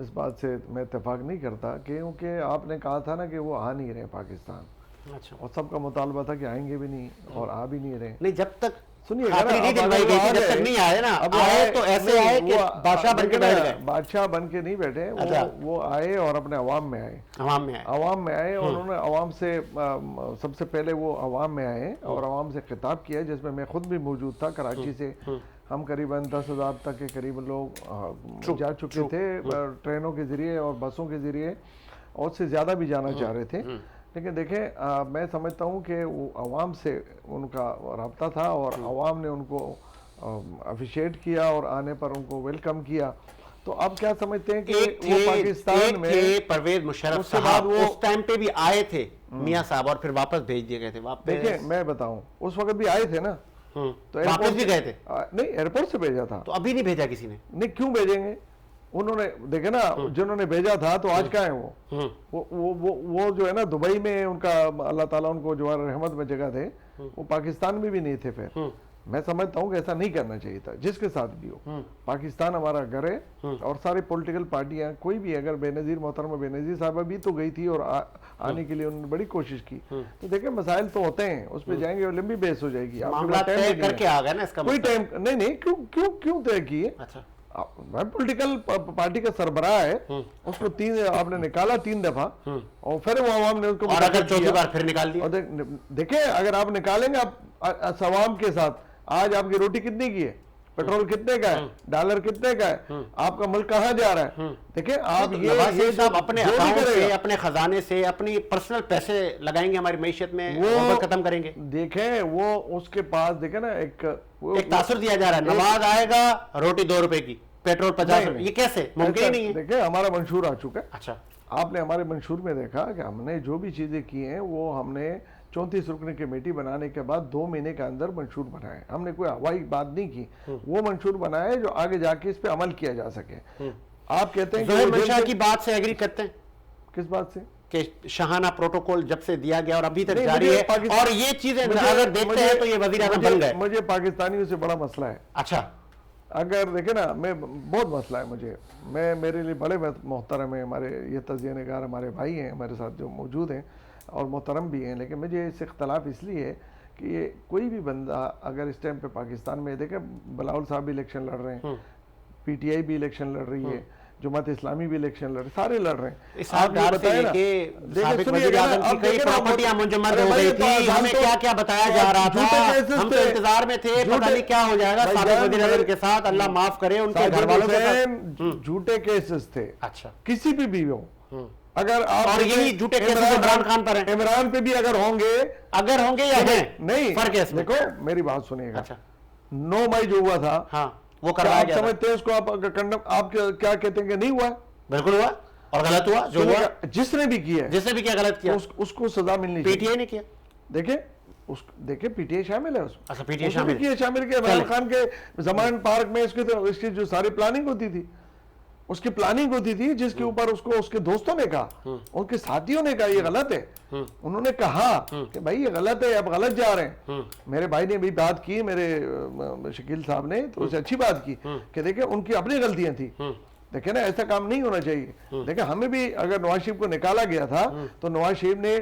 इस बात से मैं इत्तेफाक नहीं करता क्योंकि आपने कहा था ना कि वो आ नहीं रहे पाकिस्तान। अच्छा। और सबका मुतालबा था कि आएंगे भी नहीं और आ भी नहीं रहे। नहीं, जब तक सुनिए खातरी नहीं दिलवाई गई थी, जब तक नहीं आए ना, अब आए तो ऐसे आए कि बादशाह बन के बैठ गए। बादशाह बन के नहीं बैठे, वो आए और अपने अवाम में आए, अवाम में आए और उन्होंने अवाम से सबसे पहले वो अवाम में आए और अवाम से खिताब किया, जिसमें मैं खुद भी मौजूद था। कराची से हम करीबन 10,000 तक के करीब लोग जा चुके थे ट्रेनों के ज़रिए और बसों के ज़रिए, और उससे ज़्यादा भी जाना चाह रहे थे। लेकिन देखें मैं समझता हूँ कि वो अवाम से उनका रब्ता था और अवाम ने उनको अप्रिशिएट किया और आने पर उनको वेलकम किया। तो अब क्या समझते हैं कि वो पाकिस्तान में परवेज मुशर्रफ साहब उस टाइम पे भी आए थे मियां साहब और फिर वापस भेज दिए गए थे वापस। देखिए मैं बताऊं उस वक्त भी आए थे ना, तो वापस भी गए थे। नहीं, एयरपोर्ट से भेजा था। तो अभी नहीं भेजा किसी ने? नहीं, क्यों भेजेंगे? उन्होंने देखे ना जिन्होंने भेजा था तो आज कहाँ है वो जो है ना दुबई में, उनका अल्लाह ताला उनको जो रहमत में जगह थे, वो पाकिस्तान में भी नहीं थे। फिर मैं समझता हूँ कि ऐसा नहीं करना चाहिए था जिसके साथ भी हो। पाकिस्तान हमारा घर है और सारी पॉलिटिकल पार्टियां कोई भी, अगर बेनज़ीर मोहतरमा बेनज़ीर साहबा भी तो गई थी और आने के लिए उन्होंने बड़ी कोशिश की। तो देखिए मसाइल तो होते हैं, उस पर जाएंगे और लंबी बहस हो जाएगी। मामला तय करके आ गया ना, इसका कोई टाइम नहीं, क्यों तय किए? वह पॉलिटिकल पार्टी का सरबराह है, उसको तीन आपने निकाला 3 दफा और फिर वो आवाम ने उसको और अगर चौथी बार फिर निकाल दिया, और देखिए अगर आप निकालेंगे आप आवाम के साथ, आज आपकी रोटी कितने की है, पेट्रोल कितने का है, डॉलर कितने का है, आपका मुल्क कहाँ जा रहा है। देखिए आप नवाज शरीफ साहब अपने जो भी अकाउंट से, करेगा, अपने खजाने से अपनी पर्सनल पैसे लगाएंगे हमारी मैशियत में, वो वो खत्म करेंगे। देखें वो उसके पास देखे ना एक तासुर दिया जा रहा है, नवाज आएगा रोटी 2 रुपए की, पेट्रोल 50 रुपए, ये कैसे मुमकिन ही नहीं है। देखिए हमारा मंशूर आ चुका है। अच्छा, आपने हमारे मंशूर में देखा कि हमने जो भी चीजें की हैं वो हमने 34 रुकनी कमेटी बनाने के बाद 2 महीने के अंदर मंशूर बनाए। हमने कोई हवाई बात नहीं की, वो मंशूर बनाए जो आगे जाके इस पे अमल किया जा सके। आप कहते हैं ज़ोहैर कि मंशा की बात से एग्री करते हैं किस बात से कि शाहाना प्रोटोकॉल जब से दिया गया और अभी तक नहीं, जारी मुझे है, पाकिस्तान- और ये चीजें अगर देखते हैं तो ये वजीर आज़म बन गए। मुझे पाकिस्तानियों से बड़ा मसला है। अच्छा, अगर देखे ना, मैं बहुत मसला है मुझे, मेरे लिए बड़े मोहतरम है, हमारे ये तजिया निगार हमारे भाई हैं हमारे साथ जो मौजूद हैं और मोहतरम भी हैं, लेकिन मुझे इससे इख्तलाफ इसलिए है कि ये कोई भी बंदा अगर इस टाइम पे पाकिस्तान में देखे, बिलावल साहब भी इलेक्शन लड़ रहे हैं, पीटीआई भी इलेक्शन लड़ रही है, जमात इस्लामी भी इलेक्शन लड़ रहे, सारे लड़ रहे हैं। इस आधार से लेके साबिक वज़ीर आज़म की कई प्रॉपर्टियां मुंजमद हो गई थी, हमें क्या क्या बताया जा रहा था, हम तो इंतजार में थे, पता नहीं क्या हो जाएगा साबिक वज़ीर आज़म के साथ, अल्लाह माफ करे उनके घर वालों के साथ। झूठे केसेस थे, अच्छा, किसी भी हो, अगर आप और यही झूठे केसेस इमरान खान पर हैं, इमरान पे भी अगर होंगे या हैं, नहीं फर्क है इसमें। देखो मेरी बात सुनिएगा, अच्छा, 9 मई जो हुआ था, हाँ, वो क्या करवाया आप गया था। समझते हैं उसको, आप कंडम आप क्या कहते हैं कि नहीं हुआ? बिल्कुल हुआ और गलत हुआ जो हुआ, जिसने भी किया है, जिसने भी क्या गलत किया उसको सजा मिलनी चाहिए। पीटीआई ने किया, देखिए पीटीआई शामिल है उसमें। अच्छा, पीटीआई उसने भी शामिल किया। इमरान खान के जमान पार्क में इसकी जो सारी प्लानिंग होती थी, उसकी प्लानिंग होती थी, जिसके ऊपर उसको उसके दोस्तों ने कहा, उनके साथियों ने कहा ये गलत है, उन्होंने कहा कि भाई ये गलत है, अब गलत जा रहे हैं। मेरे भाई ने भी बात की, मेरे शकील साहब ने, तो उसे अच्छी बात की कि देखिए उनकी अपनी गलतियां थी, देखिए ना ऐसा काम नहीं होना चाहिए। देखिए हमें भी अगर नवाज शरीफ को निकाला गया था तो नवाज शरीफ ने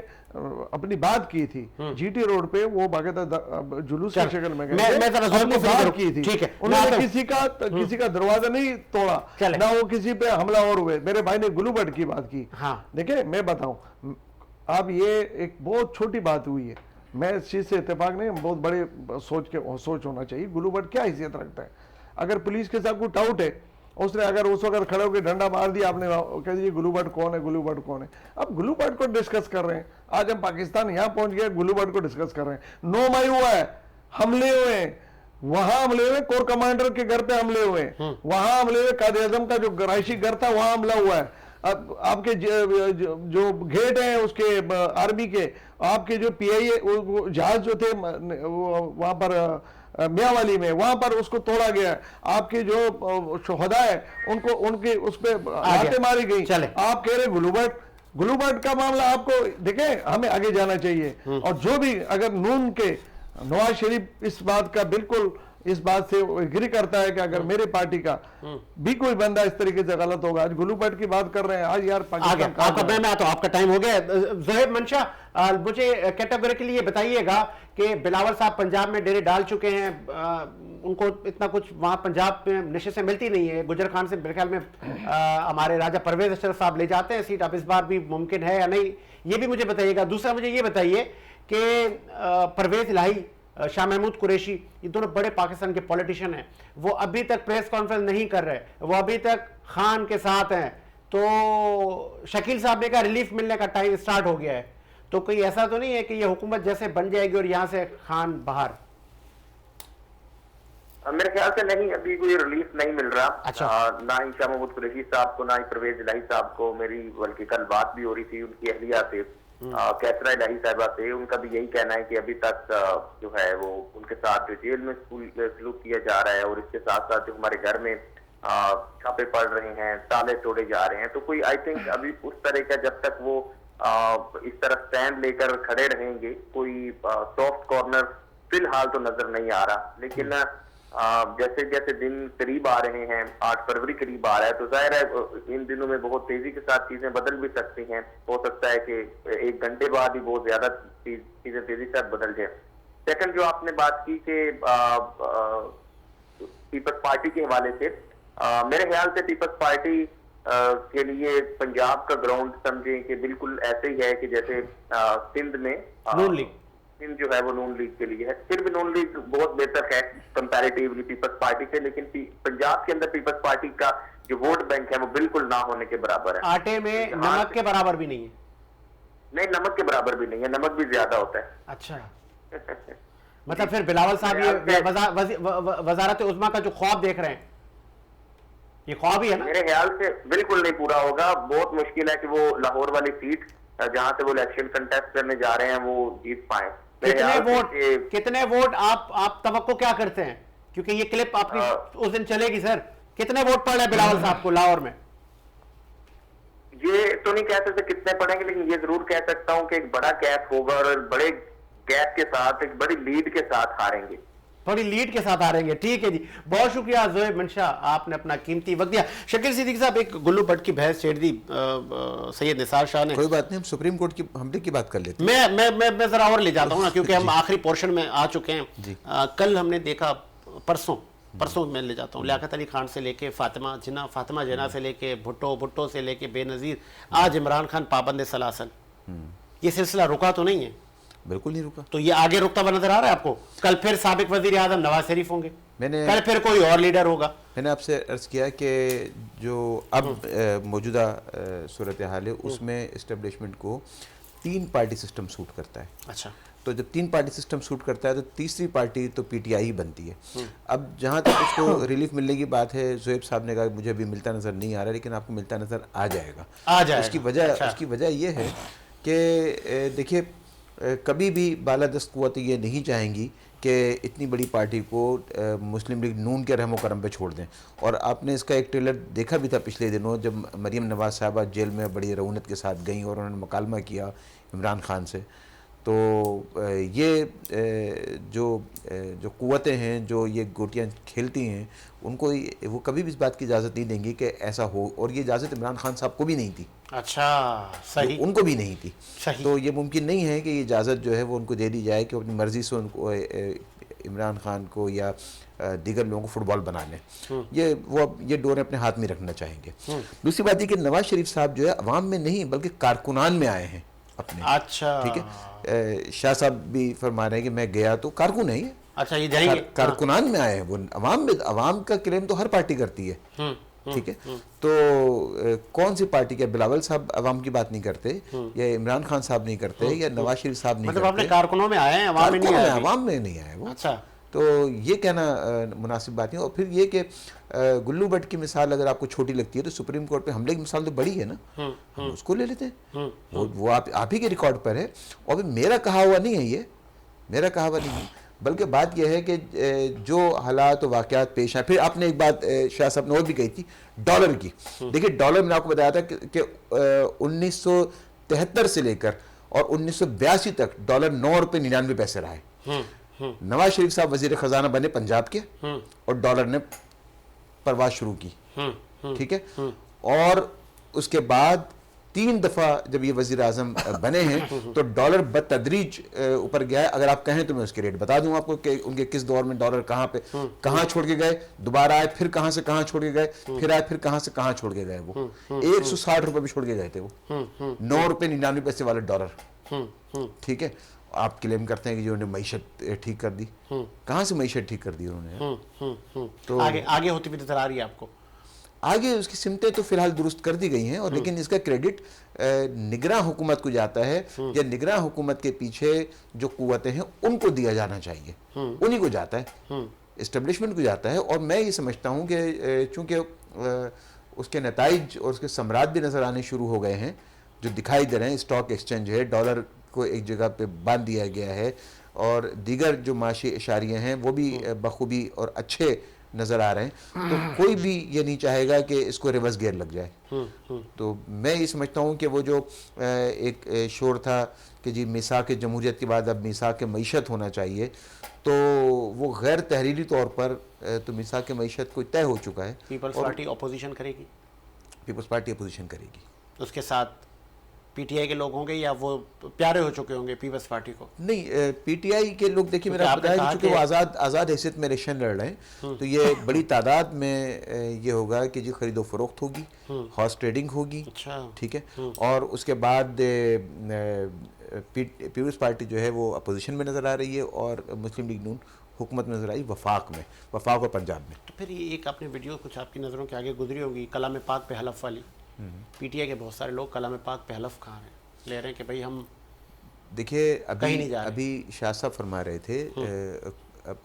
अपनी बात की थी, जीटी रोड पे वो बाकायदा जुलूस की शक्ल में मैं जरा ज़ोहैर को बात की थी, ठीक है, उन्होंने किसी का दरवाजा नहीं तोड़ा, ना वो किसी पे हमला और हुए। मेरे भाई ने ग्लूबर्ड की बात की। हाँ, देखिए मैं बताऊं, अब ये एक बहुत छोटी बात हुई है, मैं इस चीज से इत्तेफाक नहीं, बहुत बड़े सोच होना चाहिए। ग्लूबर्ड क्या हैसियत रखता है? अगर पुलिस के साथ कोई डाउट है, उसने अगर उस वक्त खड़े होकर डंडा मार दिया, आपने कह दिया ग्लूबर्ड कौन है, ग्लूबर्ड कौन है। अब ग्लूबर्ड को डिस्कस कर रहे हैं, आज हम पाकिस्तान यहां पहुंच गए, ग्लूबर्ड को डिस्कस कर रहे हैं। 9 मई हुआ है, हमले हुए हैं, वहां हमले हुए, कोर कमांडर के घर पे हमले हुए, वहां हमले हुए, कायदे आज़म का जो गराइशी घर था वहां हमला हुआ है। अब आपके जो गेट हैं उसके आर्मी के, आपके जो PIA जहाज जो थे वहां पर मियावाली में, वहां पर उसको तोड़ा गया। आपके जो शोहदा है उनको उनके उस पे लातें मारी गई। आप कह रहे ग्लूबर्ड का मामला आपको देखें, हमें आगे जाना चाहिए। और जो भी अगर नून के नवाज शरीफ इस बात का बिल्कुल इस बात से एग्री करता है कि अगर मेरे पार्टी का भी कोई बंदा इस तरीके से गलत होगा, आज ग्लूबर्ड की बात कर रहे हैं, आज यार पाकिस्तान मैं तो आपका टाइम हो गया। ज़ोहैर मंशा, मुझे कैटेगरी के लिए बताइएगा कि बिलावल साहब पंजाब में डेरे डाल चुके हैं, उनको इतना कुछ वहाँ पंजाब में नशे से मिलती नहीं है, गुजर खान से मेरे ख्याल में हमारे राजा परवेज अशरफ साहब ले जाते हैं सीट, अब इस बार भी मुमकिन है या नहीं, ये भी मुझे बताइएगा। दूसरा मुझे ये बताइए कि परवेज इलाही, शाह महमूद कुरैशी, ये दोनों बड़े पाकिस्तान के पॉलिटिशियन हैं, वो अभी तक प्रेस कॉन्फ्रेंस नहीं कर रहे, वो अभी तक खान के साथ हैं, तो शकील साहब ने कहा रिलीफ मिलने का टाइम स्टार्ट हो गया है, तो कोई ऐसा तो नहीं है कि ये हुकूमत जैसे बन जाएगी और यहां से खान बाहर? मेरे ख्याल से नहीं, अभी कोई रिलीफ नहीं मिल रहा। अच्छा। ना ही शाह महमूद कुरैशी साहब को, ना ही परवेज इलाही साहब को। मेरी बल्कि कल बात भी हो रही थी उनकी अहलिया से, कैसरा इलाही साहिबा से, उनका भी यही कहना है कि अभी तक जो है वो उनके साथ जो जेल में सलूक किया जा रहा है, और इसके साथ साथ जो हमारे घर में छापे पड़ रहे हैं, ताले तोड़े जा रहे हैं। तो कोई आई थिंक अभी उस तरह का, जब तक वो इस तरह स्टैंड लेकर खड़े रहेंगे, कोई सॉफ्ट कॉर्नर फिलहाल तो नजर नहीं आ रहा। लेकिन जैसे जैसे दिन करीब आ रहे हैं, 8 फरवरी करीब आ रहा है, तो जाहिर है इन दिनों में बहुत तेजी के साथ चीजें बदल भी सकती हैं। हो सकता है कि 1 घंटे बाद ही बहुत ज्यादा चीजें तेजी से बदल जाए। सेकंड, जो आपने बात की कि पीपल्स पार्टी के हवाले से, मेरे ख्याल से पीपल्स पार्टी के लिए पंजाब का ग्राउंड समझें कि बिल्कुल ऐसे ही है कि जैसे सिंध में नून लीग। सिंध जो है वो नून लीग के लिए है। फिर भी नून लीग बहुत बेहतर है कंपैरेटिवली पीपल्स पार्टी से, लेकिन पंजाब के अंदर पीपल्स पार्टी का जो वोट बैंक है वो बिल्कुल ना होने के बराबर है। आटे में नमक के बराबर भी नहीं है। नहीं, नमक के बराबर भी नहीं है, नमक भी ज्यादा होता है। अच्छा, मतलब फिर बिलावल साहब ये वजारत उज़्मा का जो ख्वाब देख रहे हैं, ये ख्वाब ही है ना? मेरे ख्याल से बिल्कुल नहीं पूरा होगा। बहुत मुश्किल है कि वो लाहौर वाली सीट जहां से वो इलेक्शन कंटेस्ट करने जा रहे हैं वो जीत पाए। कितने वोट आप तवक्को क्या करते हैं, क्योंकि ये क्लिप आपकी उस दिन चलेगी सर, कितने वोट पड़ रहे हैं बिलावल साहब को लाहौर में? ये तो नहीं कह सकते कितने पड़ेंगे, लेकिन ये जरूर कह सकता हूं कि एक बड़ा गैप होगा और बड़े गैप के साथ, एक बड़ी लीड के साथ हारेंगे। थोड़ी लीड के साथ हारेंगे। ठीक है जी, बहुत शुक्रिया ज़ोएब मंशा, आपने अपना कीमती वक्त दिया। शकील सिद्दीकी साहब, एक गुल्लू भट्ट की बहस छेड़ दी सैयद निसार शाह ने। कोई बात नहीं, हम सुप्रीम कोर्ट की हमले की बात कर लेते हैं। मैं जरा और ले जाता हूँ ना, क्योंकि हम आखिरी पोर्शन में आ चुके हैं। कल हमने देखा, परसों मैं ले जाता हूँ, लियाकत अली खान से लेके फातिमा जिन्ना से लेके भुट्टो से लेके बेनज़ीर, आज इमरान खान पाबंद सलासल। ये सिलसिला रुका तो नहीं है? बिल्कुल नहीं रुका। तो ये आगे रुकता हुआ नजर आ रहा है आपको? कल फिर साबिक वजीर आजम नवाज शरीफ होंगे, कल फिर कोई और लीडर होगा। मैंने आपसे अर्ज किया कि जो अब मौजूदा सूरत हाल है उसमें इस्टेब्लिशमेंट को 3 पार्टी सिस्टम सूट करता है। अच्छा, तो जब 3 पार्टी सिस्टम सूट करता है तो तीसरी पार्टी तो पीटीआई ही बनती है। अब जहाँ तक उसको रिलीफ मिलने की बात है, ज़ोएब साहब ने कहा मुझे अभी मिलता नज़र नहीं आ रहा, लेकिन आपको मिलता नज़र आ जाएगा। उसकी वजह यह है कि देखिए, कभी भी बालादस्त कुव्वतें ये नहीं चाहेंगी कि इतनी बड़ी पार्टी को मुस्लिम लीग नून के रहमो करम पे छोड़ दें। और आपने इसका एक ट्रेलर देखा भी था पिछले दिनों, जब मरीम नवाज साहबा जेल में बड़ी रऊनत के साथ गई और उन्होंने मुकालमा किया इमरान खान से। तो ये जो कुव्वतें हैं, जो ये गोटियाँ खेलती हैं, उनको वो कभी भी इस बात की इजाज़त नहीं देंगी कि ऐसा हो, और ये इजाज़त इमरान खान साहब को भी नहीं थी। अच्छा, सही, उनको भी नहीं थी। सही। तो ये मुमकिन नहीं है कि ये इजाज़त जो है वो उनको दे दी जाए कि अपनी मर्ज़ी से उनको इमरान खान को या दीगर लोगों को फुटबॉल बना लें। ये डोर अपने हाथ में रखना चाहेंगे। दूसरी बात ये कि नवाज शरीफ साहब जो है अवाम में नहीं बल्कि कारकुनान में आए हैं अपने। अच्छा, ठीक है, शाह साहब भी फरमा रहे हैं कि मैं गया तो कारकुन है ये। अच्छा, ये जाएंगे कारकुनान में आए हैं वो। अवाम का क्लेम तो हर पार्टी करती है। ठीक है, तो कौन सी पार्टी के बिलावल साहब अवाम की बात नहीं करते, या इमरान खान साहब नहीं करते, या नवाज शरीफ साहब नहीं मतलब करते? अपने कारकुनों में आए हैं, अवाम में नहीं आए। अवाम में नहीं आए वो। अच्छा, तो ये कहना मुनासिब बात नहीं। और फिर ये कि गुल्लू भट्ट की मिसाल अगर आपको छोटी लगती है तो सुप्रीम कोर्ट पे हमले की मिसाल तो बड़ी है ना, हम उसको ले लेते हैं। वो आप ही के रिकॉर्ड पर है, और मेरा कहा हुआ नहीं है, ये मेरा कहा हुआ नहीं है, बल्कि बात यह है कि जो हालात और वाक़यात पेश आए। फिर आपने एक बात शाह साहब ने और भी कही थी डॉलर की। देखिए, डॉलर मैंने आपको बताया था कि 1973 से लेकर और 1982 तक डॉलर 9 रुपये 99 पैसे रहा है। नवाज शरीफ साहब वजीर खजाना बने पंजाब के, और डॉलर ने परवाज शुरू की। ठीक है, और उसके बाद 3 दफ़ा जब ये वजीर आजम बने हैं तो डॉलर बतदरीज ऊपर गया है। अगर आप कहें तो मैं उसके रेट बता दूं आपको कि उनके किस दौर में डॉलर कहाँ छोड़ के गए, दोबारा आए, फिर कहाँ से कहाँ छोड़ के गए, फिर आए, फिर कहाँ से कहाँ छोड़ के गए। वो 160 रुपये भी छोड़ के गए थे वो, 9 रुपये 99 पैसे वाले डॉलर। ठीक है, आप क्लेम करते हैं कि उन्होंने मईशत ठीक कर दी। कहाँ से मईशत ठीक कर दी उन्होंने? तो आगे होती भी नजर आ रही है आपको? आगे उसकी सिमतें तो फिलहाल दुरुस्त कर दी गई हैं, और लेकिन इसका क्रेडिट निगरान हुकूमत को जाता है, या निगरान हुकूमत के पीछे जो कुव्वतें हैं उनको दिया जाना चाहिए, उन्हीं को जाता है, इस्टेब्लिशमेंट को जाता है। और मैं ये समझता हूँ कि चूँकि उसके नताइज और उसके समरात भी नज़र आने शुरू हो गए हैं, जो दिखाई दे रहे हैं। स्टॉक एक्सचेंज है, डॉलर को एक जगह पे बांध दिया गया है, और दीगर जो माशी इशारियाँ हैं वो भी बखूबी और अच्छे नज़र आ रहे हैं। तो कोई भी ये नहीं चाहेगा कि इसको रिवर्स गियर लग जाए। तो मैं ये समझता हूँ कि वो जो एक शोर था कि जी मिसाक जमहूरियत के बाद अब मिसाक मईशत होना चाहिए, तो वो गैर तहरीरी तौर पर तो मिसाक मईशत को तय हो चुका है। पीपल्स पार्टी अपोजिशन करेगी? पीपल्स पार्टी अपोजिशन करेगी। उसके साथ पीटीआई के लोग होंगे या वो प्यारे हो चुके होंगे पीपल्स पार्टी को? नहीं, पीटीआई के लोग देखिए, क्योंकि मेरा आपने बताया कहा कि चूंकि कि- वो आज़ाद हैसियत में इलेक्शन लड़ रहे हैं, तो ये बड़ी तादाद में ये होगा कि जी खरीदो फरोख्त होगी, हॉर्स ट्रेडिंग होगी। अच्छा। ठीक है। और उसके बाद पीपल्स पार्टी जो है वो अपोजिशन में नज़र आ रही है और मुस्लिम लीग नून हुकूमत में नज़र आई वफाक और पंजाब में। तो फिर ये एक आपने वीडियो कुछ आपकी नज़रों के आगे गुजरी होगी, कलाम पाक पे हलफ वाली। पीटीआई के बहुत सारे लोग कलाम पाक पे हलफ खा रहे हैं, ले रहे हैं कि भाई हम देखिए, कहीं नहीं जा रहे। अभी शाह साहब फरमा रहे थे,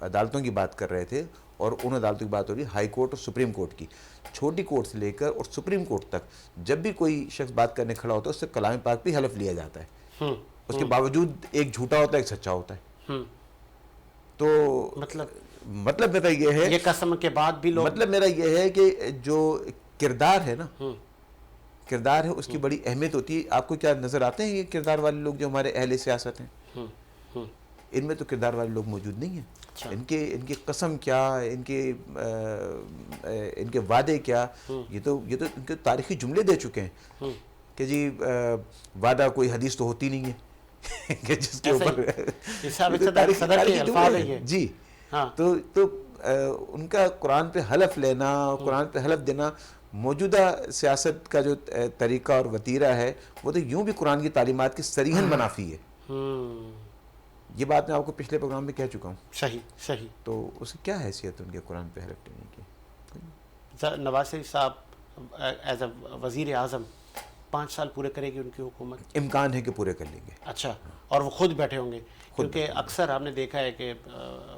अदालतों की बात कर रहे थे, और उन अदालतों की बात हो रही हाई कोर्ट और सुप्रीम कोर्ट की। छोटी कोर्ट से लेकर और सुप्रीम कोर्ट तक जब भी कोई शख्स बात करने खड़ा होता है, उससे कलाम पाक भी हलफ लिया जाता है। उसके बावजूद एक झूठा होता है, एक सच्चा होता है। तो मतलब मेरा ये है, ये कसम के बाद भी लोग, मतलब मेरा ये है कि जो किरदार है ना, किरदार है, उसकी बड़ी अहमियत होती है। आपको क्या नजर आते हैं ये किरदार वाले लोग जो हमारे अहले सियासत हैं? इनमें तो किरदार वाले लोग मौजूद नहीं हैं। अच्छा। इनकी कसम क्या, इनके वादे क्या, ये तो इनके तारीखी जुमले दे चुके हैं कि जी वादा कोई हदीस तो होती नहीं है कि जिसके ऐसा ही। ऊपर हिसाब ये तो इक़्तिदार सदर के तारीखी अल्फाज जुमले हैं ये। हैं। जी हाँ। तो उनका कुरान पे हलफ लेना, कुरान पे हलफ देना, मौजूदा सियासत का जो तरीका और वतीरा है, वो तो यूं भी कुरान की तालीमात की सरीहन मुनाफी है। ये बात मैं आपको पिछले प्रोग्राम में कह चुका हूँ। सही। तो उसकी क्या हैसियत है उनके कुरान पे हलफ लेने की? नवाज शरीफ साहब एज अ वजीर आज़म 5 साल पूरे करेगी उनकी हुकूमत? इम्कान है कि पूरे कर लेंगे। अच्छा, और वो खुद बैठे होंगे? क्योंकि अक्सर हमने देखा है कि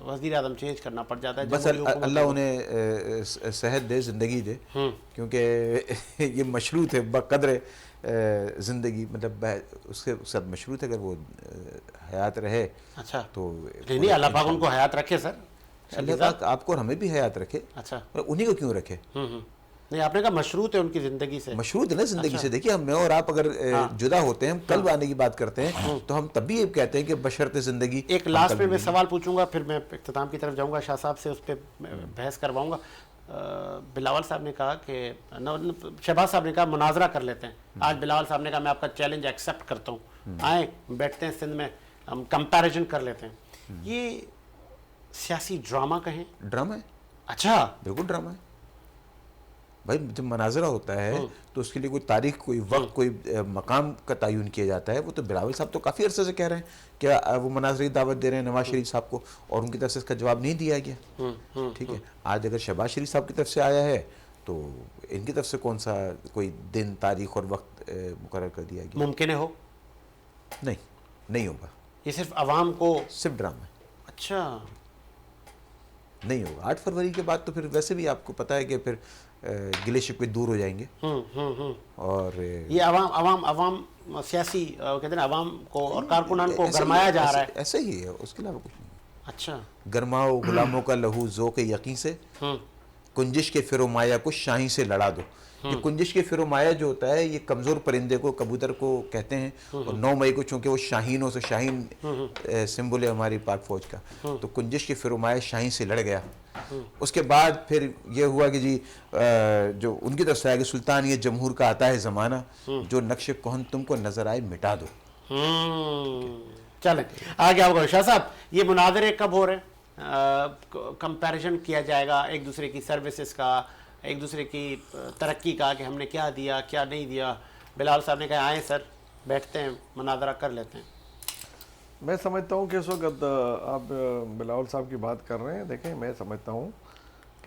वजीर आज़म चेंज करना पड़ जाता है। बस अल्लाह उन्हें सेहत दे, ज़िंदगी दे, क्योंकि ये मशरूत है बक़द्र ज़िंदगी, मतलब उसके साथ मशरूत है। अगर वो हयात रहे अच्छा तो नहीं, अल्लाह पाक उनको हयात रखे सर। अल्लाह पाक आपको और हमें भी हयात रखे। अच्छा, उन्हीं को क्यों रखे? नहीं, आपने कहा मशरूत है उनकी ज़िंदगी से। मशरूत है ना ज़िंदगी से। देखिए, हम मैं और आप अगर जुदा होते हैं, हम कल आने की बात करते हैं, तो हम तब भी ये कहते हैं कि बशर्ते ज़िंदगी। एक लास्ट में मैं सवाल पूछूंगा, फिर मैं इख्तिताम की तरफ जाऊंगा, शाह साहब से उस पर बहस करवाऊंगा। बिलावल साहब ने कहा कि शहबाज साहब ने कहा मुनाजरा कर लेते हैं। आज बिलावल साहब ने कहा मैं आपका चैलेंज एक्सेप्ट करता हूँ, आए बैठते हैं सिंध में, हम कंपैरिजन कर लेते हैं। ये सियासी ड्रामा कहें? ड्रामा है। अच्छा, बिल्कुल ड्रामा है भाई। जब मनाजरा होता है तो उसके लिए कोई तारीख, कोई वक्त, कोई मकाम का तयन किया जाता है। वो तो बिलावल साहब तो काफ़ी अरसे से कह रहे हैं कि वो मनाजरे की दावत दे रहे हैं नवाज शरीफ साहब को, और उनकी तरफ से इसका जवाब नहीं दिया गया। ठीक है, आज अगर शहबाज शरीफ साहब की तरफ से आया है तो इनकी तरफ से कौन सा कोई दिन, तारीख और वक्त मुकर्रर कर दिया गया? मुमकिन है हो? नहीं होगा। ये सिर्फ आवाम को सिर्फ ड्रामा है। अच्छा, नहीं होगा। 8 फरवरी के बाद तो फिर वैसे भी आपको पता है कि फिर गिले शिकवे दूर हो जाएंगे। और ये अवाम सियासी कहते हैं ना, अवाम को और कारकुनान को गरमाया जा रहा है। ऐसे ही है, उसके अलावा कुछ नहीं। अच्छा, गरमाओ गुलामों का लहू ज़ोक़ यकीन से, कुंजिश के फिरोमाया को शाही से लड़ा दो। ये कुंजिश के फिरोमाया जो होता है, ये कमज़ोर परिंदे को, कबूतर को कहते हैं। और 9 मई को चूँकि वो शाहीनों से, शाहीन सिंबल है हमारी पाक फौज का, तो कुंजिश के फिरोमाया शाही से लड़ गया। उसके बाद फिर ये हुआ कि जी जो उनकी तरफ से आया कि सुल्तान ये जमहूर का आता है ज़माना, जो नक्श कोहन तुमको नजर आए मिटा दो। चलें आगे आओगे शाह साहब। ये मुनाजरे कब हो रहे हैं? कंपैरिजन किया जाएगा एक दूसरे की सर्विसेज का, एक दूसरे की तरक्की का, कि हमने क्या दिया क्या नहीं दिया। बिलावल साहब ने कहा आए सर, बैठते हैं, मुनाजरा कर लेते हैं। मैं समझता हूँ कि इस वक्त आप बिलावल साहब की बात कर रहे हैं। देखें, मैं समझता हूँ